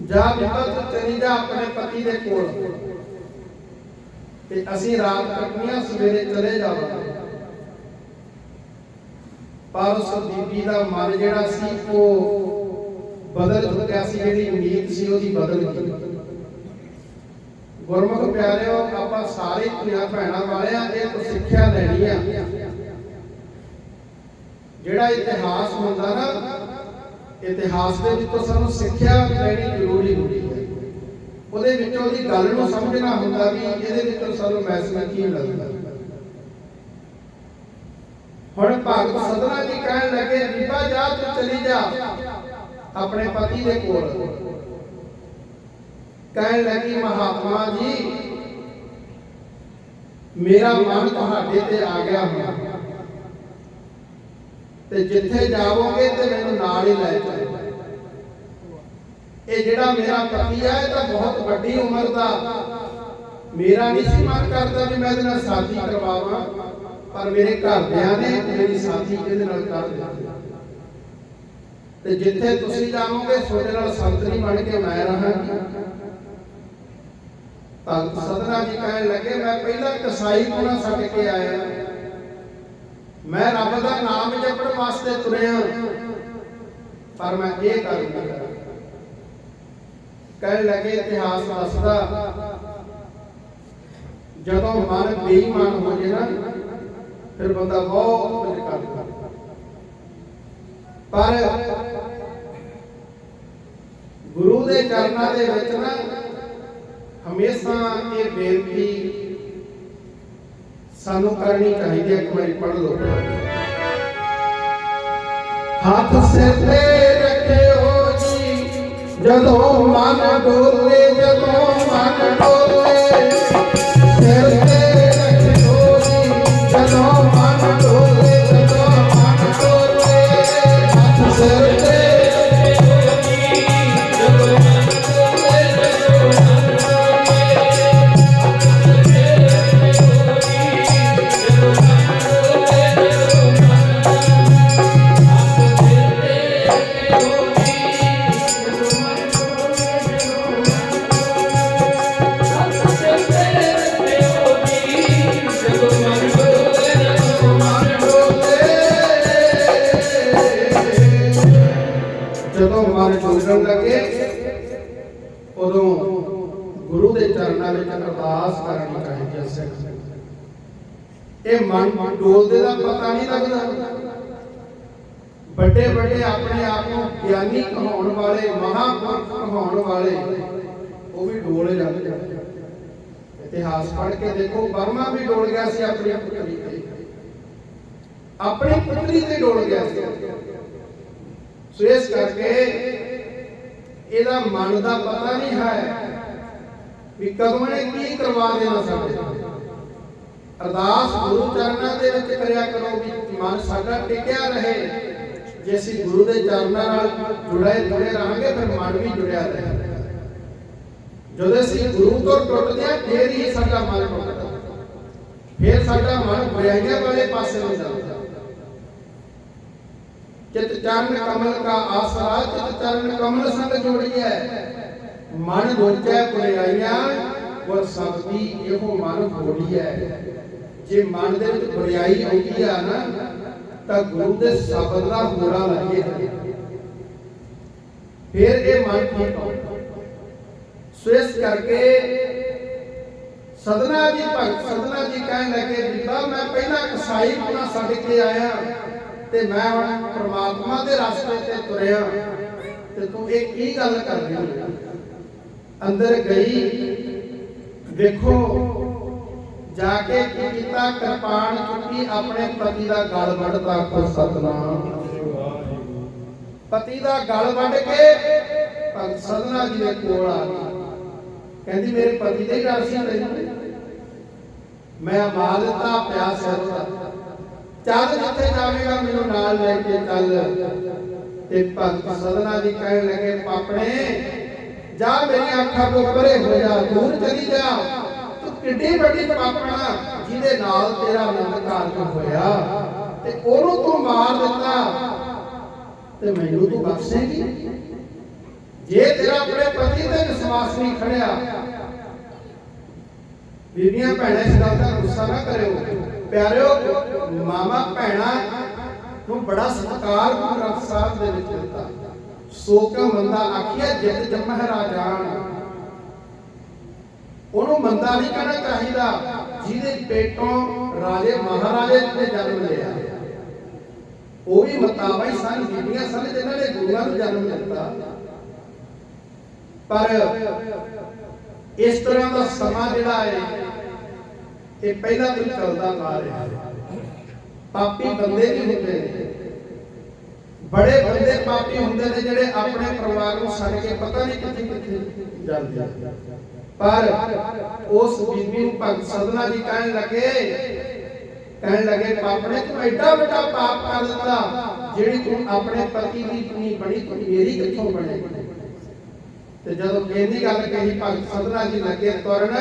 जा बेटा तू चली जा अपने पति के कोल, ते असीं रात कटनी सवेरे चले जावांगे। पर उस बीबी का मन जिहड़ा सी वो बदल चुकिया सी, जिहड़ी उम्मीद सी ओदी बदल गई। गुरमुख प्यारिओ आपां सारे धीआं भैणां वालिआं इह तो सिੱਖਿਆ ਲੈਣੀ आ। ਜਿਹੜਾ इतिहास ਹੁੰਦਾ ना, इतिहास ਦੇ ਵਿੱਚੋਂ ਸਾਨੂੰ ਸਿੱਖਿਆ ਲੈਣੀ ਜ਼ਰੂਰੀ ਹੁੰਦੀ ਹੈ। ਉਹਦੇ ਵਿੱਚੋਂ ਦੀ ਗੱਲ ਨੂੰ ਸਮਝਣਾ ਹੁੰਦਾ ਵੀ ਇਹਦੇ ਵਿੱਚੋਂ ਸਾਨੂੰ ਮੈਸੇਜ ਕੀ ਮਿਲਦਾ। ਹੁਣ ਭਗਤ ਸਧਨਾ ਜੀ ਕਹਿਣ ਲੱਗੇ ਬੀਬਾ ਜਾ ਤੂੰ ਚਲੀ ਜਾ ਆਪਣੇ ਪਤੀ ਦੇ ਕੋਲ। कहने लगी महात्मा जी मेरा मन तुहाडे ते आ गया हुआ, ते जिथे जाओगे ते मैनूं नाल ही लै चलो। ये जिहड़ा मेरा पति है तो बहुत वड्डी उम्र दा, मेरा नहीं सी मन करता भी मैं इहदे नाल शादी करवावां, पर मेरे घरदिआं ने मेरी शादी इहदे नाल कर दित्ती। ते जिथे तुसीं जाओगे तुहाडे नाल संतरी बन के मैं रहांगी। भगत सधना जी कहने लगे मैं पहला कसाई कोना छड्ड के आया, मैं रब का नाम जपण वास्ते तुरिया, पर मैं ये कर नहीं करा। कहने लगे इतिहास दसदा जदों मन बेईमान हो जाए ना फिर बंदा बहुत कुछ करदा, पर गुरु दे चरनां दे विच ना हमेशा ये बेनती सानू करनी चाहिए। एक बार पढ़ लो। ਹੱਥ ਸਿਰ ਤੇ ਰੱਖਿਓ ਜੀ ਜਦੋਂ ਮਨ ਡੋਲੇ, ਜਦੋਂ ਮਨ ਡੋਲੇ ਸਿਰ ਤੇ ਰੱਖਿਓ ਜੀ ਜਦੋਂ ਮਨ ਡੋਲੇ, ਜਦੋਂ ਮਨ ਡੋਲੇ ਹੱਥ ਸਿਰ ਤੇ ਜਦੋਂ ਮਨ ਡੋਲਣ ਲੱਗੇ ਉਦੋਂ ਗੁਰੂ ਦੇ ਚਰਨਾਂ ਵਿੱਚ ਅਰਦਾਸ ਕਰਨੀ ਚਾਹੀਦੀ ਹੈ ਸਿੱਖ। ਇਹ ਮਨ ਡੋਲਦੇ ਦਾ ਪਤਾ ਨਹੀਂ ਲੱਗਦਾ। ਵੱਡੇ ਵੱਡੇ ਆਪਣੇ ਆਪ ਨੂੰ ਗਿਆਨੀ ਕਹਾਉਣ ਵਾਲੇ, ਮਹਾਂਪੁਰਖ ਕਹਾਉਣ ਵਾਲੇ ਉਹ ਵੀ ਡੋਲ ਜਾਂਦੇ। ਇਤਿਹਾਸ ਪੜ੍ਹ ਕੇ ਦੇਖੋ, ਬਰਮਾ ਵੀ ਡੋਲ ਗਿਆ ਸੀ ਆਪਣੀ ਪੁੱਤਰੀ ਤੇ, ਆਪਣੀ ਪੁੱਤਰੀ ਤੇ ਡੋਲ ਗਿਆ ਸੀ। ਸੋ ਇਸ ਕਰਕੇ ਇਹਦਾ ਮਨ ਦਾ ਪਤਾ ਨਹੀਂ ਹੈ ਵੀ ਕਦੋਂ ਨੇ ਕੀ ਕਰਵਾ ਦੇਣਾ ਸਾਡੇ। ਅਰਦਾਸ ਗੁਰੂ ਚਰਨਾਂ ਦੇ ਵਿੱਚ ਕਰਿਆ ਕਰੋ ਵੀ ਮਨ ਸਾਡਾ ਟਿਕਿਆ ਰਹੇ। ਜੇ ਅਸੀਂ ਗੁਰੂ ਦੇ ਚਰਨਾਂ ਨਾਲ ਜੁੜੇ ਰਹਾਂਗੇ ਫਿਰ ਮਨ ਵੀ ਜੁੜਿਆ ਰਹੇ। ਜਦੋਂ ਅਸੀਂ ਗੁਰੂ ਤੋਂ ਟੁੱਟਦੇ ਹਾਂ ਫਿਰ ਹੀ ਸਾਡਾ ਮਨ ਟੁੱਟਦਾ, ਫਿਰ ਸਾਡਾ ਮਨ ਬੁਰਾਈਆਂ ਵਾਲੇ ਪਾਸੇ ਨੂੰ ਜਾਂਦਾ। चित चरण कमल का आसरा, चित चरण कमल संग जोड़िए मन रोचै बुराइयां और सबदी एहो मन बोलिए। जे मन दे विच बुराई आउंदी है ना तां गुरु दे शब्द दा होरा लगे फिर ये मन ठीक हो। सो इस करके सदना जी भगत सदना जी कहन लगे बीबा मैं पहला कसाई पुना छड्ड के आया ते मैं हुण परमात्मा दे रास्ते ते तुरिया ते तू एक की गल कर रही है। अंदर गई देखो जाके की कीता, कृपान चुकी अपने पति दा गल वढ़ता। को सतनाम पति दा गल वढ़ के भगत सदना जी दे कोल आ गई। कहंदी मेरे पति दे डर सी तैनूं, मैं माल दिता पिया सिर दा, चल जिथे जावेगा मैनू नाल लेके चल। ते भगत सदना जी कहने लगे पापने जा मेरी अखां तो परे हो जा, दूर चली जा। तू किड्डी बड़ी पापना जिहदे नाल तेरा आनंद कारज होया ते ओनू तू मार दिता ते मैनू तू बख्शेगी। जे तेरा अपने पति ते विश्वास नहीं खड़िया। बीबियां भैणां इस गल दा गुस्सा ना करियो प्यारिओ, मामा भैणा ਨੂੰ बड़ा सत्कार गुरु ग्रंथ साहिब ਦੇ ਵਿੱਚ ਦਿੱਤਾ। ਸੋ ਕਿਉ ਮੰਦਾ ਆਖਿਆ ਜਿਤ ਜੰਮਹਿ ਰਾਜਾਨ। ਉਹਨੂੰ ਮੰਦਾ ਨਹੀਂ ਕਹਿਣਾ ਚਾਹੀਦਾ ਜਿਹਦੇ ਪੇਟੋਂ ਰਾਜੇ ਮਹਾਰਾਜੇ ਨੇ ਜਨਮ ਲਿਆ। ਉਹ ਵੀ ਮਤਾਵਾਂ ਹੀ ਸਨ, ਬੀਬੀਆਂ ਸਨ ਜਿਨ੍ਹਾਂ ਨੇ ਗੁਰੂਆਂ ਨੂੰ ਜਨਮ ਦਿੱਤਾ। ਪਰ ਇਸ ਤਰ੍ਹਾਂ ਦਾ ਸਮਾਂ ਜਿਹੜਾ ਹੈ ਇਹ ਪਹਿਲਾਂ ਤੋਂ ਚੱਲਦਾ ਆ ਰਿਹਾ ਹੈ। पापी बंदे भी होते हैं, बड़े बंदे पापी होंगे ने जेडे अपने परिवार को छड्ड के पता नहीं किथे किथे जाते हैं। पर उस बीबी नूं भगत सदना जी कहन लगे पापने तू एडा बड़ा पाप कर दिता, जेड़ी तू अपने पति दी नहीं बनी तू मेरी किथों बने। ते जदों इहदी गल कही भगत सदना जी लगे तुरन,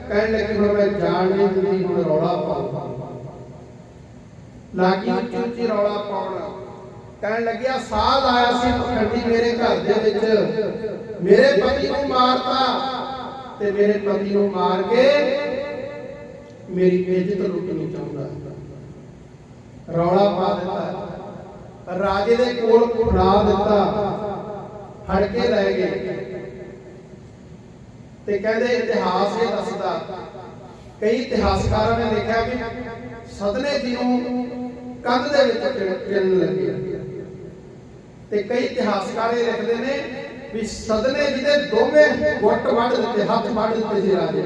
कहन लगे हुण मैं जान नहीं दिंदी, हुण रौला पाऊं। लागी उच्ची रौला पाउण कहन लगिया साल आया सी पखंडी मेरे घर दे विच, मेरे पति नूं मारता ते मेरे पति नूं मार के मेरी इज्जत लुटनी चाहुंदा। रौला पा दिता, राजे दे कोल फड़ा दिता, फड़ के लै गए। ते कहंदे इतिहास ये दसदा, कई इतिहासकारां ने लिखिया भी सदने जी नूं कंध दे विच चिणन लगे। ते कई इतिहासकार ये लिखदे ने भी सदने जी दे दोवें गुੱਟ वढ़ दित्ते, हत्थ वढ़ दित्ते सी राजे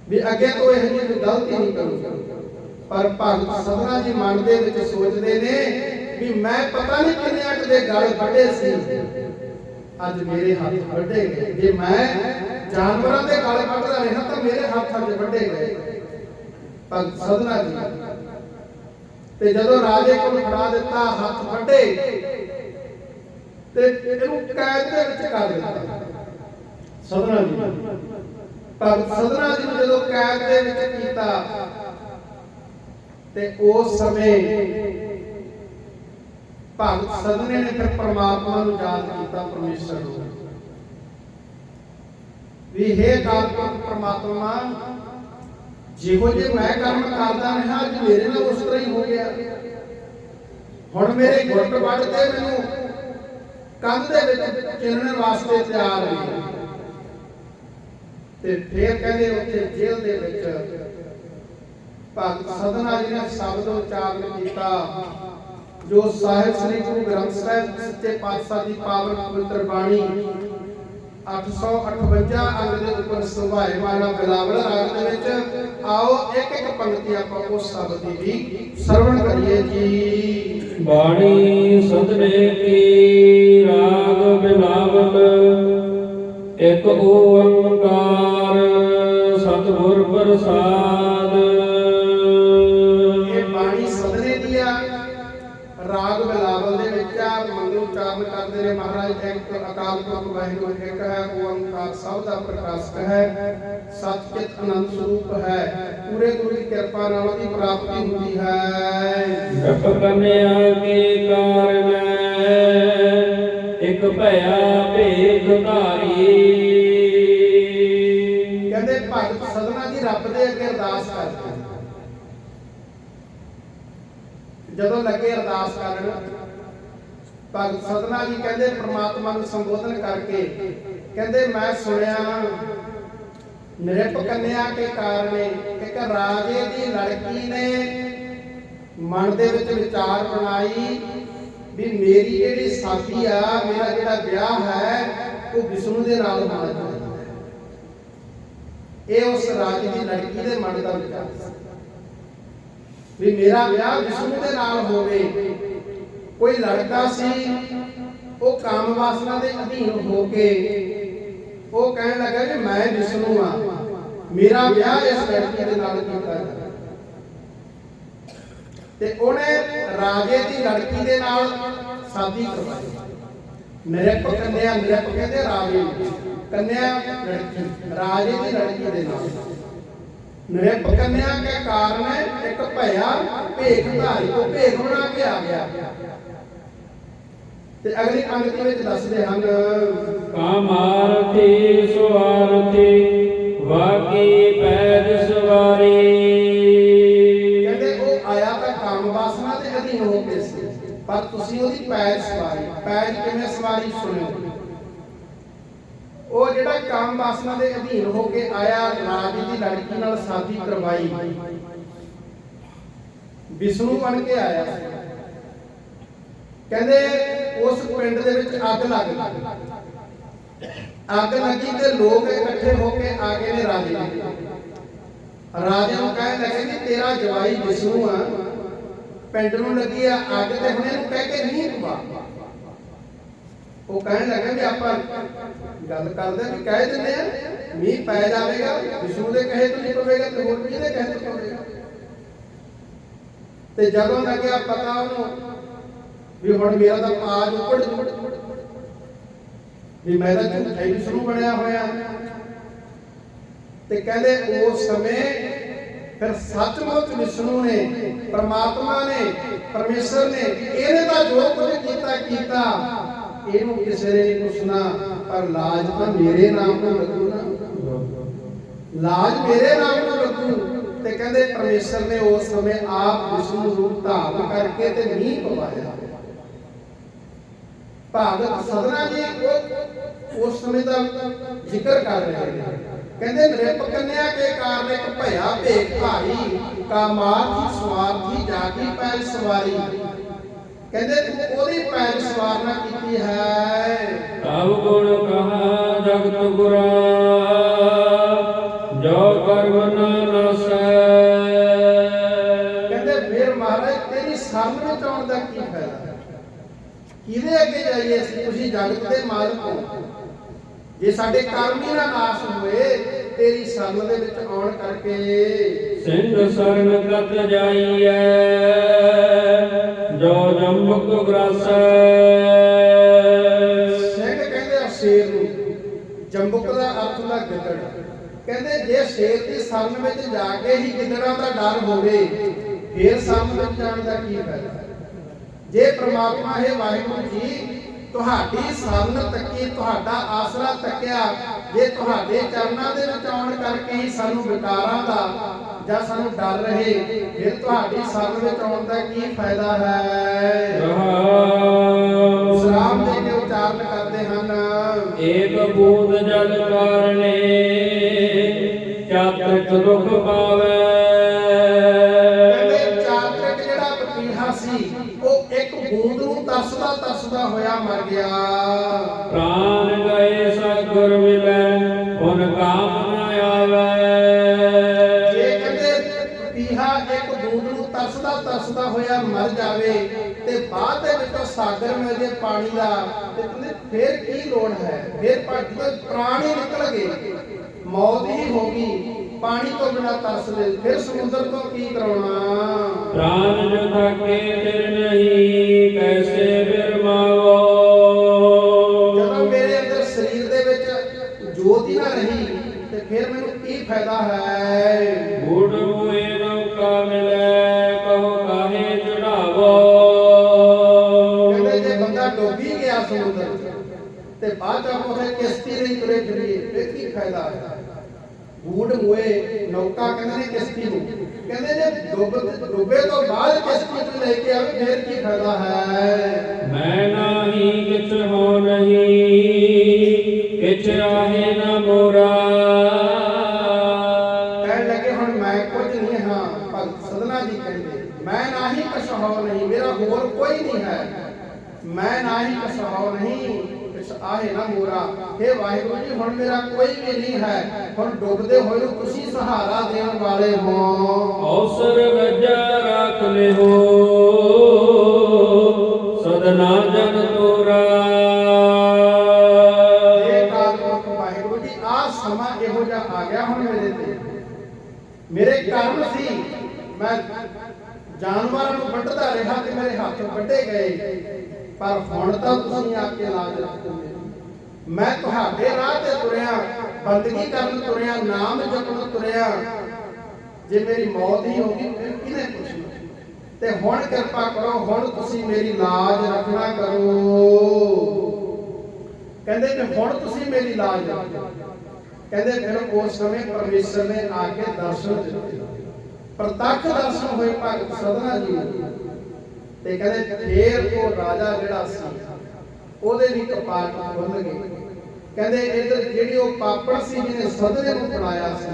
भी अगे तो यह जी गलती नहीं करूंगा। ਪਰ ਭਗਤ ਸਧਨਾ ਜੀ ਮਨ ਦੇ ਵਿੱਚ ਸੋਚਦੇ ਨੇ ਵੀ ਮੈਂ ਪਤਾ ਨਹੀਂ ਕਿੰਨਿਆਂ ਦੇ ਗਲ ਵੱਢੇ ਸੀ, ਅੱਜ ਮੇਰੇ ਹੱਥ ਵੱਢੇ ਗਏ। ਜੇ ਮੈਂ ਜਾਨਵਰਾਂ ਦੇ ਗਲ ਵੱਢਦਾ ਰਿਹਾ ਤਾਂ ਮੇਰੇ ਹੱਥ ਅੱਜ ਵੱਢੇ ਗਏ। ਭਗਤ ਸਧਨਾ ਜੀ ਤੇ ਜਦੋਂ ਰਾਜੇ ਕੋਲ ਫੜਾ ਦਿੱਤਾ, ਹੱਥ ਵੱਢੇ ਤੇ ਇਹਨੂੰ ਕੈਦ ਦੇ ਵਿੱਚ ਕਰ ਦਿੱਤਾ। ਸਧਨਾ ਜੀ ਭਗਤ ਸਧਨਾ ਜੀ ਨੂੰ ਜਦੋਂ ਕੈਦ ਦੇ ਵਿੱਚ ਕੀਤਾ ਤੇ ਉਸ ਸਮੇਂ ਭਗਤ ਸਧਨੇ ਨੇ ਫਿਰ ਪਰਮਾਤਮਾ ਨੂੰ ਯਾਦ ਕੀਤਾ, ਪਰਮੇਸ਼ਰ ਨੂੰ, ਵੀ ਹੇ ਕਾਲਪੁਰਖ ਪਰਮਾਤਮਾ, ਜਿਹੋ ਜੇ ਮੈਂ ਕਰਮ ਕਰਦਾ ਰਿਹਾ ਅੱਜ ਮੇਰੇ ਨਾਲ ਉਸ ਤਰ੍ਹਾਂ ਹੀ ਹੋ ਗਿਆ। ਹੁਣ ਮੇਰੇ ਗੁੱਟ ਵੱਢ ਕੇ ਮੈਨੂੰ ਕੰਧ ਦੇ ਵਿੱਚ ਚਿਣਨ ਵਾਸਤੇ ਤਿਆਰ ਹੋਈ। ਤੇ ਫਿਰ ਕਹਿੰਦੇ ਉੱਥੇ ਜੇਲ੍ਹ ਦੇ ਵਿੱਚ ਭਗਤ ਸਧਨਾ ਜੀ ਨੇ ਸ਼ਬਦ ਉਚਾਰਨ ਕੀਤਾ, ਜੋ ਸਾਹਿਬ ਸ੍ਰੀ ਗੁਰੂ ਗ੍ਰੰਥ ਸਾਹਿਬ ਸੱਚੇ ਪਾਤਸ਼ਾਹ ਦੀ ਪਾਵਨ ਪਵਿੱਤਰ ਬਾਣੀ 858 ਅੰਗ ਦੇ ਉੱਪਰ ਸੁਭਾਏ ਵਾਲਾ ਬਿਲਾਵਲ ਰਾਗ ਦੇ ਵਿੱਚ। ਆਓ ਇੱਕ ਇੱਕ ਪੰਕਤੀ ਆਪਾਂ ਉਸ ਸ਼ਬਦ ਦੀ ਵੀ ਸਰਵਣ ਕਰੀਏ ਜੀ। ਬਾਣੀ ਸਧਨੇ ਕੀ ਰਾਗ ਬਿਲਾਵਲ, ਇੱਕ ਓੰਕਾਰ ਸਤਿਗੁਰ ਪ੍ਰਸਾਦ। ਇਹ ਬਾਣੀ ਸਧਨੇ ਦੀ ਆ, ਰਾਗ ਬਿਲਾਵਲ ਦੇ ਵਿੱਚ ਆ। ਮੰਗਲ ਉਚਾਰਨ ਕਰਦੇ ਨੇ ਮਹਾਰਾਜ, ਇੱਕ ਅਕਾਲ ਪੁਰਖ ਵਾਹਿਗੁਰੂ ਇੱਕ ਹੈ, ਓੰਕਾਰ ਸਭ ਦਾ ਪ੍ਰਕਾਸ਼ਕ ਹੈ, ਸਤਿਚਿਤ ਅਨੰਦ ਸਰੂਪ ਹੈ, ਪੂਰੇ ਗੁਰੂ ਦੀ ਕਿਰਪਾ ਨਾਲ ਉਹਦੀ ਪ੍ਰਾਪਤੀ ਹੁੰਦੀ ਹੈ। ਜਪ ਕੰਨਿਆ ਕੇ ਕਾਰਨ ਇੱਕ ਭਇਆ ਭੇਖ ਧਾਰੀ। ਕਹਿੰਦੇ ਭਗਤ ਸਧਨਾ ਜੀ ਰੱਬ ਦੇ ਅੱਗੇ ਅਰਦਾਸ ਕਰਦੇ, ਜਦੋਂ ਲੱਗੇ ਅਰਦਾਸ ਕਰਨ, ਭਗਤ ਸਧਨਾ ਜੀ ਕਹਿੰਦੇ ਪ੍ਰਮਾਤਮਾ ਨੂੰ ਸੰਬੋਧਨ ਕਰਕੇ, ਕਹਿੰਦੇ ਮੈਂ ਸੁਣਿਆ ਨਿਰਪ ਕੰਨਿਆ ਕੇ ਕਾਰਨੇ, ਇੱਕ ਰਾਜੇ ਦੀ ਲੜਕੀ ਨੇ ਮਨ ਦੇ ਵਿੱਚ ਵਿਚਾਰ ਬਣਾਈ ਵੀ ਮੇਰੀ ਜਿਹੜੀ ਸਾਥੀ ਆ, ਮੇਰਾ ਜਿਹੜਾ ਵਿਆਹ ਹੈ ਉਹ ਵਿਸ਼ਨੂੰ ਦੇ ਨਾਲ ਹੋਣਾ ਚਾਹੀਦਾ। ਇਹ ਉਸ ਰਾਜੇ ਦੀ ਲੜਕੀ ਦੇ ਮਨ ਦਾ ਵਿਚਾਰ ਸੀ ਵੀ ਮੇਰਾ ਵਿਆਹ ਵਿਸ਼ਨੂੰ ਦੇ ਨਾਲ ਹੋਵੇ। ਕੋਈ ਲੜਕਾ ਸੀ, ਉਹ ਕਾਮ ਵਾਸਨਾ ਦੇ ਅਧੀਨ ਹੋ ਕੇ ਉਹ ਕਹਿਣ ਲੱਗਾ ਕਿ ਮੈਂ ਵਿਸ਼ਨੂੰ ਆ, ਮੇਰਾ ਵਿਆਹ ਇਸ ਲੜਕੀ ਦੇ ਨਾਲ ਕੀਤਾ ਜਾਵੇ। ਤੇ ਉਹਨੇ ਰਾਜੇ ਦੀ ਲੜਕੀ ਦੇ ਨਾਲ ਸ਼ਾਦੀ ਕਰਵਾਈ। ਨਿਰਪ ਕੰਨਿਆ, ਨਿਰਪ ਕਹਿੰਦੇ ਰਾਜੇ, ਕੰਨਿਆ ਲੜਕੀ, ਰਾਜੇ ਦੀ ਲੜਕੀ ਦੇ ਨਾਲ। ਨਿਰਪ ਕੰਨਿਆ ਕੇ ਕਾਰਨ ਇੱਕ ਭਇਆ ਭੇਖ ਧਾਰੀ, ਉਹ ਭੇਖ ਬਣਾ ਕੇ ਆ ਗਿਆ। ਤੇ ਅਗਲੀ ਪੰਕਤੀ ਵਿੱਚ ਦੱਸਦੇ ਹਨ, ਕਾਮਾਰਥੀ ਸੁਆਰਥੀ ਵਾਕੀ ਪੈਜ ਸਵਾਰੀ। ਕਹਿੰਦੇ ਉਹ ਆਇਆ ਤਾਂ ਕਾਮ ਵਾਸਨਾ ਦੇ ਅਧੀਨ ਹੋ ਕੇ ਸੀ, ਪਰ ਤੁਸੀਂ ਉਹਦੀ ਪੈਜ ਸਵਾਰੀ। ਪੈਜ ਕਿਵੇਂ ਸਵਾਰੀ ਸੁਣਿਓ। ਉਹ ਜਿਹੜਾ ਕਾਮ ਵਾਸਨਾ ਦੇ ਅਧੀਨ ਹੋ ਕੇ ਆਇਆ, ਰਾਜੇ ਦੀ ਲੜਕੀ ਨਾਲ ਸ਼ਾਦੀ ਕਰਵਾਈ, ਵਿਸ਼ਨੂੰ ਬਣ ਕੇ ਆਇਆ। ਕਹਿੰਦੇ ਉਸ ਪਿੰਡ ਦੇ ਵਿੱਚ ਅੱਗ ਲੱਗ ਗਈ। ਅੱਗ ਲੱਗੀ ਤੇ ਲੋਕ ਇਕੱਠੇ ਹੋ ਕੇ ਆ ਗਏ ਨੇ ਰਾਜੇ ਨੂੰ। ਰਾਜੇ ਨੂੰ ਕਹਿਣ ਲੱਗੇ ਕਿ ਤੇਰਾ ਜਵਾਈ ਵਿਸ਼ਨੂੰ ਆ, ਪਿੰਡ ਨੂੰ ਲੱਗੀ ਆ ਅੱਗ, ਤੇ ਹੁਣ ਇਹਨੂੰ ਕਹਿ ਕੇ ਨਹੀਂ ਪਵਾ। ਉਹ ਕਹਿਣ ਲੱਗਾ ਵੀ ਆਪਾਂ ਗੱਲ ਕਰਦੇ ਵੀ ਕਹਿ ਦਿੰਦੇ ਆ, ਮੀਂਹ ਪੈ ਜਾਵੇਗਾ, ਵਿਸ਼ਨੂੰ ਦੇ ਕਹੇ ਤੋਂ ਨਹੀਂ ਪਵੇਗਾ ਤੇ ਹੋਰ ਕਿਹਦੇ ਕਹੇ ਤੋਂ ਪਵੇਗਾ। ਤੇ ਜਦੋਂ ਲੱਗਿਆ ਪਤਾ ਉਹਨੂੰ ਵੀ ਹੁਣ ਮੇਰਾ ਤਾਂ ਆਜ ਉੱਪੜ ਵੀ ਮੈਂ ਤਾਂ ਝੂਠਾ ਹੀ ਵਿਸ਼ਨੂੰ ਬਣਿਆ ਹੋਇਆ। ਤੇ ਕਹਿੰਦੇ ਉਸ ਸਮੇਂ ਫਿਰ ਸੱਚਮੁੱਚ ਵਿਸ਼ਨੂੰ ਨੇ, ਪਰਮਾਤਮਾ ਨੇ, ਪਰਮੇਸ਼ਰ ਨੇ, ਇਹਨੇ ਤਾਂ ਜੋ ਕੁਝ ਕੀਤਾ, ਇਹਨੂੰ ਕਿਸੇ ਨੇ ਨਹੀਂ ਪੁੱਛਣਾ, ਪਰ ਲਾਜ ਤਾਂ ਮੇਰੇ ਨਾਮ ਨੂੰ ਲੱਗੂ ਨਾ, ਲਾਜ ਮੇਰੇ ਨਾਮ ਨੂੰ ਲੱਗੂ। ਤੇ ਕਹਿੰਦੇ ਪਰਮੇਸ਼ਰ ਨੇ ਉਸ ਸਮੇਂ ਆਪ ਵਿਸ਼ਨੂੰ ਰੂਪ ਧਾਰਨ ਕਰਕੇ ਤੇ ਮੀਂਹ ਪਵਾਇਆ। ਭਗਤ ਸਧਨਾ ਜੀ ਉਸ ਸਮੇਂ ਦਾ ਜ਼ਿਕਰ ਕਰ ਰਹੇ ਨੇ। ਕਹਿੰਦੇ ਨਿਰਪ ਕੰਨਿਆ ਕੇ ਕਾਰਨ ਇੱਕ ਭਇਆ ਭੇਖ ਧਾਰੀ, ਕਾਮਾਰਥੀ ਸਵਾਰਥੀ ਜਾਗੀ ਪੈਜ ਸਵਾਰੀ। ਕਹਿੰਦੇ ਤੂੰ ਉਹਦੀ ਪੈਜ ਸਵਾਰਨਾ ਕੀਤੀ ਹੈ। ਤਬ ਗੁਣ ਕਹਾ ਜਗਤ ਗੁਰਾ, ਜੋ ਕਰਮ ਨਾ ਨਸੈ। ਕਿਹਦੇ ਅੱਗੇ ਜਾਈਏ ਅਸੀਂ? ਤੁਸੀਂ ਜਗਤ ਦੇ ਮਾਲਕ ਹੋ। ਜੇ ਸਾਡੇ ਕਰਮ ਹੀ ਨਾ ਨਾਸ ਹੋਏ ਤੇਰੀ ਸ਼ਰਨ ਦੇ ਵਿੱਚ ਆਉਣ ਕਰਕੇ। ਸਿੰਘ ਸਰਨ ਕਤ ਜਾਈਐ ਜੋ ਜੰਬਕ ਗ੍ਰਾਸੈ। ਸਿੰਘ ਕਹਿੰਦੇ ਆ ਸ਼ੇਰ ਨੂੰ, ਜੰਬਕ ਦਾ ਅਰਥ ਹੁੰਦਾ ਗਿੱਦੜ। ਕਹਿੰਦੇ ਜੇ ਸ਼ੇਰ ਦੀ ਸ਼ਰਨ ਵਿੱਚ ਜਾ ਕੇ ਹੀ ਗਿੱਦੜਾਂ ਦਾ ਡਰ ਹੋਵੇ ਫਿਰ ਸ਼ਰਨ ਵਿੱਚ ਜਾਣ ਦਾ ਕੀ ਫਾਇਦਾ? ਜੇ ਪ੍ਰਮਾਤਮਾ ਹੈ ਵਾਹਿਗੁਰੂ ਜੀ ਤੁਹਾਡੀ ਸ਼ਰਨ ਤੱਕੀ, ਤੁਹਾਡਾ ਆਸਰਾ ਤੱਕਿਆ, ਜੇ ਤੁਹਾਡੇ ਚਰਨਾਂ ਦੇ ਵਿੱਚ ਆਉਣ ਕਰਕੇ ਹੀ ਸਾਨੂੰ ਵਿਕਾਰਾਂ ਦਾ ਜਾਂ ਸਾਨੂੰ ਡਰ ਰਹੇ ਫਿਰ ਤੁਹਾਡੀ ਸ਼ਰਨ ਵਿੱਚ ਆਉਣ ਦਾ ਕੀ ਫਾਇਦਾ ਹੈ? ਵਿਸਰਾਮ ਦੇ ਕੇ ਉਚਾਰਨ ਕਰਦੇ ਹਨ। ਏਕ ਬੂੰਦ ਜਲ ਕਾਰਣੇ ਚਾਤ੍ਰਿਕ ਦੁਖ ਪਾਵੈ। ਕਹਿੰਦੇ ਚਾਤ੍ਰਿਕ ਜਿਹੜਾ ਪਪੀਹਾ ਸੀ ਉਹ ਇੱਕ ਬੂੰਦ ਨੂੰ ਤਰਸਦਾ ਤਰਸਦਾ ਹੋਇਆ ਮਰ ਗਿਆ। ਪ੍ਰਾਨ ਗਏ ਸਤਿਗੁਰ ਮਿਲੈ ਹੁਨ ਕਾਮ ਨ ਆਵੈ। ਜੇ ਕਹਿੰਦੇ ਪਪੀਹਾ ਇੱਕ ਬੂੰਦ ਨੂੰ ਤਰਸਦਾ ਤਰਸਦਾ ਹੋਇਆ ਮਰ ਜਾਵੇ ਤੇ ਬਾਅਦ ਦੇ ਵਿੱਚੋਂ ਸਾਗਰ ਮਿਲ ਜੇ ਪਾਣੀ ਦਾ ਤੇ ਕਹਿੰਦੇ ਫਿਰ ਕੀ ਲੋੜ ਹੈ? ਫਿਰ ਜਦੋਂ ਪ੍ਰਾਣ ਹੀ ਨਿਕਲ ਗਏ, ਮੌਤ ਹੀ ਹੋ ਗਈ, ਪਾਣੀ ਤੋਂ ਬਿਨਾ ਤਰਸਦੇ ਫਿਰ ਸਮੁੰਦਰ ਤੋਂ ਕੀ ਕਰਾਉਣਾ? ਪ੍ਰਾਨ ਜੋ ਥਕੇ ਤਿਰ ਨਹੀਂ ਕੈਸੇ ਬਿਰਮਾਵੋ। ਜਦੋਂ ਮੇਰੇ ਅੰਦਰ ਸਰੀਰ ਦੇ ਵਿੱਚ ਜੋਤ ਹੀ ਨਾ ਰਹੀ ਤੇ ਫਿਰ ਮੈਨੂੰ ਕੀ ਫਾਇਦਾ ਹੈ? ਬੁੱਢ ਮੂਏ ਨੌਕਾ ਮਿਲੈ ਕਹੋ ਕਾਹੇ ਚੜਾਵੋ। ਕਹਿੰਦੇ ਜੇ ਬੰਦਾ ਡੋਬੀ ਗਿਆ ਸਮੁੰਦਰ ਤੇ ਬਾਅਦ ਆਪਾਂ ਉਥੇ ਕਿਸ਼ਤੀ ਲਈ ਤੁਰੇ ਫਿਰੀਏ ਫਿਰ ਕੀ ਫਾਇਦਾ ਹੈ? ਬੂੜ ਮੋਏ ਨੌਕਾ ਕਹਿੰਦੇ ਨੇ ਕਿਸ਼ਤੀ ਨੂੰ। ਕਹਿੰਦੇ ਜੇ ਡੁੱਬੇ ਤੋਂ ਬਾਅਦ ਕਿਸ਼ਤੀ ਨੂੰ ਲੈ ਕੇ ਆਵੇ ਫਿਰ ਕੀ ਫਾਇਦਾ ਹੈ? ਮੈਂ ਨਾਹੀ ਕਿਛ ਹੋ ਨਹੀਂ ਕਿਛ ਆਹੇ ਨ ਮੋਰਾ। ਕਹਿਣ ਲੱਗੇ ਹੁਣ ਮੈਂ ਕੁਝ ਨਹੀਂ ਹਾਂ। ਭਗਤ ਸਦਨਾ ਜੀ ਕਹਿੰਦੇ ਮੈਂ ਨਾਹੀ ਕੁਛ ਹੋ ਨਹੀਂ, ਮੇਰਾ ਹੋਰ ਕੋਈ ਨਹੀਂ ਹੈ। ਮੈਂ ਨਾਹੀ ਕੁਛ ਹੋ ਨਹੀਂ ਆਹੇ ਨਾ ਮੋਰਾ। हे ਵਾਹਿਗੁਰੂ ਜੀ ਹੁਣ ਮੇਰਾ ਕੋਈ ਵੀ ਨਹੀਂ ਹੈ। ਹੁਣ ਡੁੱਬਦੇ ਹੋਏ ਨੂੰ ਤੁਸੀਂ ਸਹਾਰਾ ਦੇਣ ਵਾਲੇ ਹੋ। ਔਸਰ ਗੱਜਾ ਰੱਖ ਲਿਓ ਸਦਨਾ ਜਨ ਤੋਰਾ। ਇਹ ਕਾਲਪੁਰਖ ਵਾਹਿਗੁਰੂ ਜੀ ਆਹ ਸਮਾਂ ਇਹੋ ਜਿਹਾ ਆ ਗਿਆ ਹੁਣ ਮੇਰੇ ਤੇ। ਮੇਰੇ ਕਰਮ ਸੀ ਮੈਂ ਜਾਨਵਰਾਂ ਨੂੰ ਵੱਢਦਾ ਰਿਹਾ ਤੇ ਮੇਰੇ ਹੱਥ ਵੱਢੇ ਗਏ, ਪਰ ਹੁਣ ਤਾਂ ਤੁਸੀਂ ਆ ਕੇ ਲਾਜ ਰੱਖੋ। ਮੈਂ ਤੁਹਾਡੇ ਰਾਹ ਤੇ ਤੁਰਿਆ, ਬੰਦਗੀ ਕਰਨ ਤੁਰਿਆ, ਨਾਮ ਜਪਣ ਤੁਰਿਆ। ਜੇ ਮੇਰੀ ਮੌਤ ਹੀ ਹੋ ਗਈ ਫਿਰ ਕਿਹਨੇ ਪੁੱਛਣਾ? ਤੇ ਹੁਣ ਕਿਰਪਾ ਕਰੋ, ਹੁਣ ਤੁਸੀਂ ਮੇਰੀ ਲਾਜ ਰੱਖਣਾ ਕਰੋ। ਕਹਿੰਦੇ ਕਿ ਹੁਣ ਤੁਸੀਂ ਮੇਰੀ ਲਾਜ ਰੱਖੋ। ਕਹਿੰਦੇ ਫਿਰ ਉਸ ਸਮੇਂ ਪਰਮੇਸ਼ਰ ਨੇ ਆ ਕੇ ਦਰਸ਼ਨ ਦਿੱਤੇ, ਪ੍ਰਤੱਖ ਦਰਸ਼ਨ ਹੋਏ ਭਗਤ ਸਦਨਾ ਜੀ ਨੂੰ। ਤੇ ਕਹਿੰਦੇ ਫੇਰ ਉਹ ਰਾਜਾ ਜਿਹੜਾ ਸੀ ਉਹਦੇ ਵੀ ਕਪਾਟ ਖੁੱਲ ਗਏ। ਕਹਿੰਦੇ ਇਧਰ ਜਿਹੜੀ ਉਹ ਪਾਪੜ ਸੀ ਜਿਹਨੇ ਸਦਨੇ ਨੂੰ ਬਣਾਇਆ ਸੀ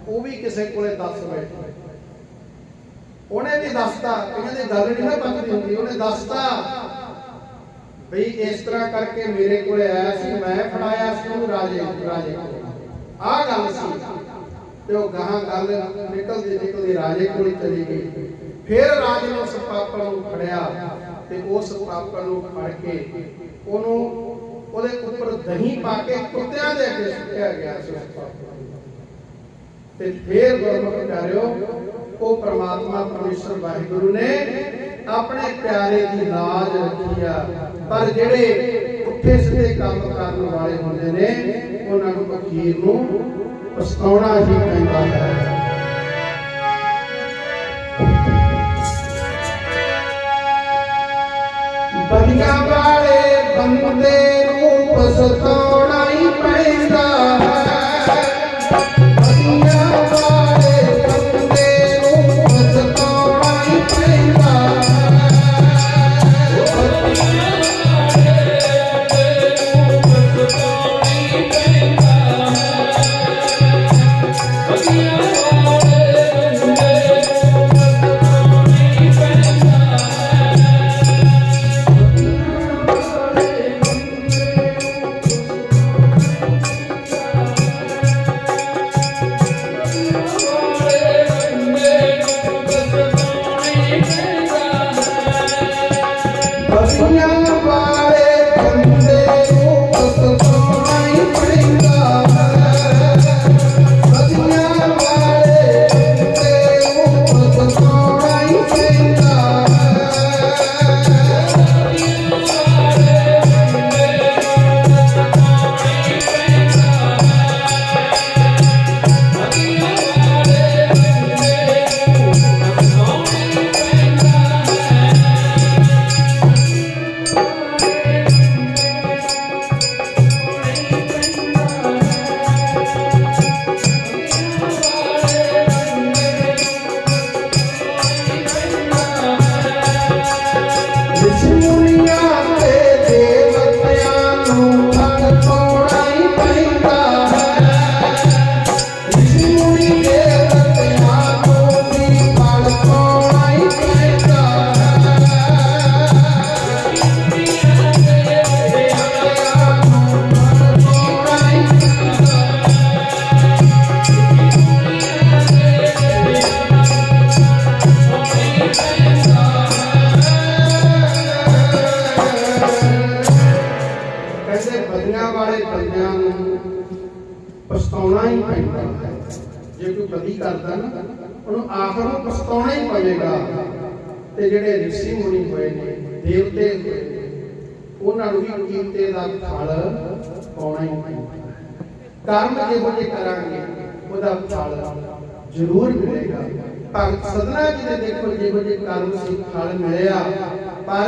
ਉਹ ਵੀ ਕਿਸੇ ਕੋਲੇ ਦੱਸ ਬੈਠਾ। ਉਹਨੇ ਵੀ ਦੱਸਤਾ, ਕਹਿੰਦੇ ਗੱਲ ਨਹੀਂ ਨਾ ਪੱਕਦੀ ਹੁੰਦੀ। ਉਹਨੇ ਦੱਸਤਾ ਬਈ ਇਸ ਤਰ੍ਹਾਂ ਕਰਕੇ ਮੇਰੇ ਕੋਲੇ ਆਇਆ ਸੀ, ਮੈਂ ਫੜਾਇਆ ਸੀ ਉਹਨੂੰ ਰਾਜੇ ਕੋਲ। ਆਹ ਗੱਲ ਸੀ। ਤੇ ਉਹ ਗਾਹਾਂ ਗੱਲ ਨਿਕਲਦੀ ਰਾਜੇ ਕੋਲ ਚਲੀ ਗਈ। ਫਿਰ ਰਾਜੇ ਨੇ ਉਸ ਪਾਪੜ ਨੂੰ ਫੜਿਆ ਤੇ ਉਸ ਪਾਪੜ ਨੂੰ ਫੜ ਕੇ ਉਹਨੂੰ ਉਹਦੇ ਉੱਪਰ ਦਹੀਂ ਪਾ ਕੇ ਕੁੱਤਿਆਂ ਦੇ ਅੱਗੇ ਸੁੱਟਿਆ ਗਿਆ ਸੀ ਉਸ ਪਾਪੜ ਨੂੰ। ਤੇ ਫਿਰ ਗੁਰਮੁਖ ਪਿਆਰਿਓ ਉਹ ਪ੍ਰਮਾਤਮਾ ਪਰਮੇਸ਼ਰ ਵਾਹਿਗੁਰੂ ਨੇ ਆਪਣੇ ਪਿਆਰੇ ਦੀ ਲਾਜ ਰੱਖੀ ਆ। ਪਰ ਜਿਹੜੇ ਪੁੱਠੇ ਸਿੱਧੇ ਕੰਮ ਕਰਨ ਵਾਲੇ ਹੁੰਦੇ ਨੇ ਉਹਨਾਂ ਨੂੰ ਅਖੀਰ ਨੂੰ ਪਛਤਾਉਣਾ ਹੀ ਪੈਂਦਾ ਹੈ। ਬਲੀਆਂ ਵਾਲੇ ਬੰਦੇ ਨੂੰ ਪਛਤਾਉਣਾ ਹੀ ਪੈਂਦਾ ਹੈ। ਬਲੀਆਂ ਵਾਲੇ ਬੰਦੇ ਨੂੰ ਪਛਤਾਉਣਾ ਹੀ ਪੈਂਦਾ ਹੈ। ਦੁਨੀਆ ਵਾਲੇ ਬੰਦਿਆਂ ਨੂੰ ਪਛਤਾਉਣਾ ਹੀ ਪੈਂਦਾ ਹੈ। ਜੇ ਕੋਈ ਬਦੀ ਕਰਦਾ ਨਾ ਉਹਨੂੰ ਆਖਰ ਨੂੰ ਪਛਤਾਉਣਾ ਹੀ ਪਵੇਗਾ। ਤੇ ਜਿਹੜੇ ਰਿਸ਼ੀ ਮੁਨੀ ਹੋਏ ਨੇ, ਦੇਵਤੇ ਹੋਏ ਨੇ, ਉਹਨਾਂ ਨੂੰ ਵੀ ਕੀਤੇ ਦਾ ਫਲ ਪਾਉਣਾ ਹੀ ਪੈਂਦਾ। ਕਰਮ ਜਿਹੋ ਜਿਹੇ ਕਰਾਂਗੇ ਉਹਦਾ ਫਲ ਜ਼ਰੂਰ ਮਿਲੇਗਾ। ਭਗਤ ਸਧਨਾ ਜੀ ਦੇ ਦੇਖੋ ਜਿਹੋ ਜਿਹੇ ਕਰਮ ਸੀ, ਫਲ ਮਿਲਿਆ। ਪਰ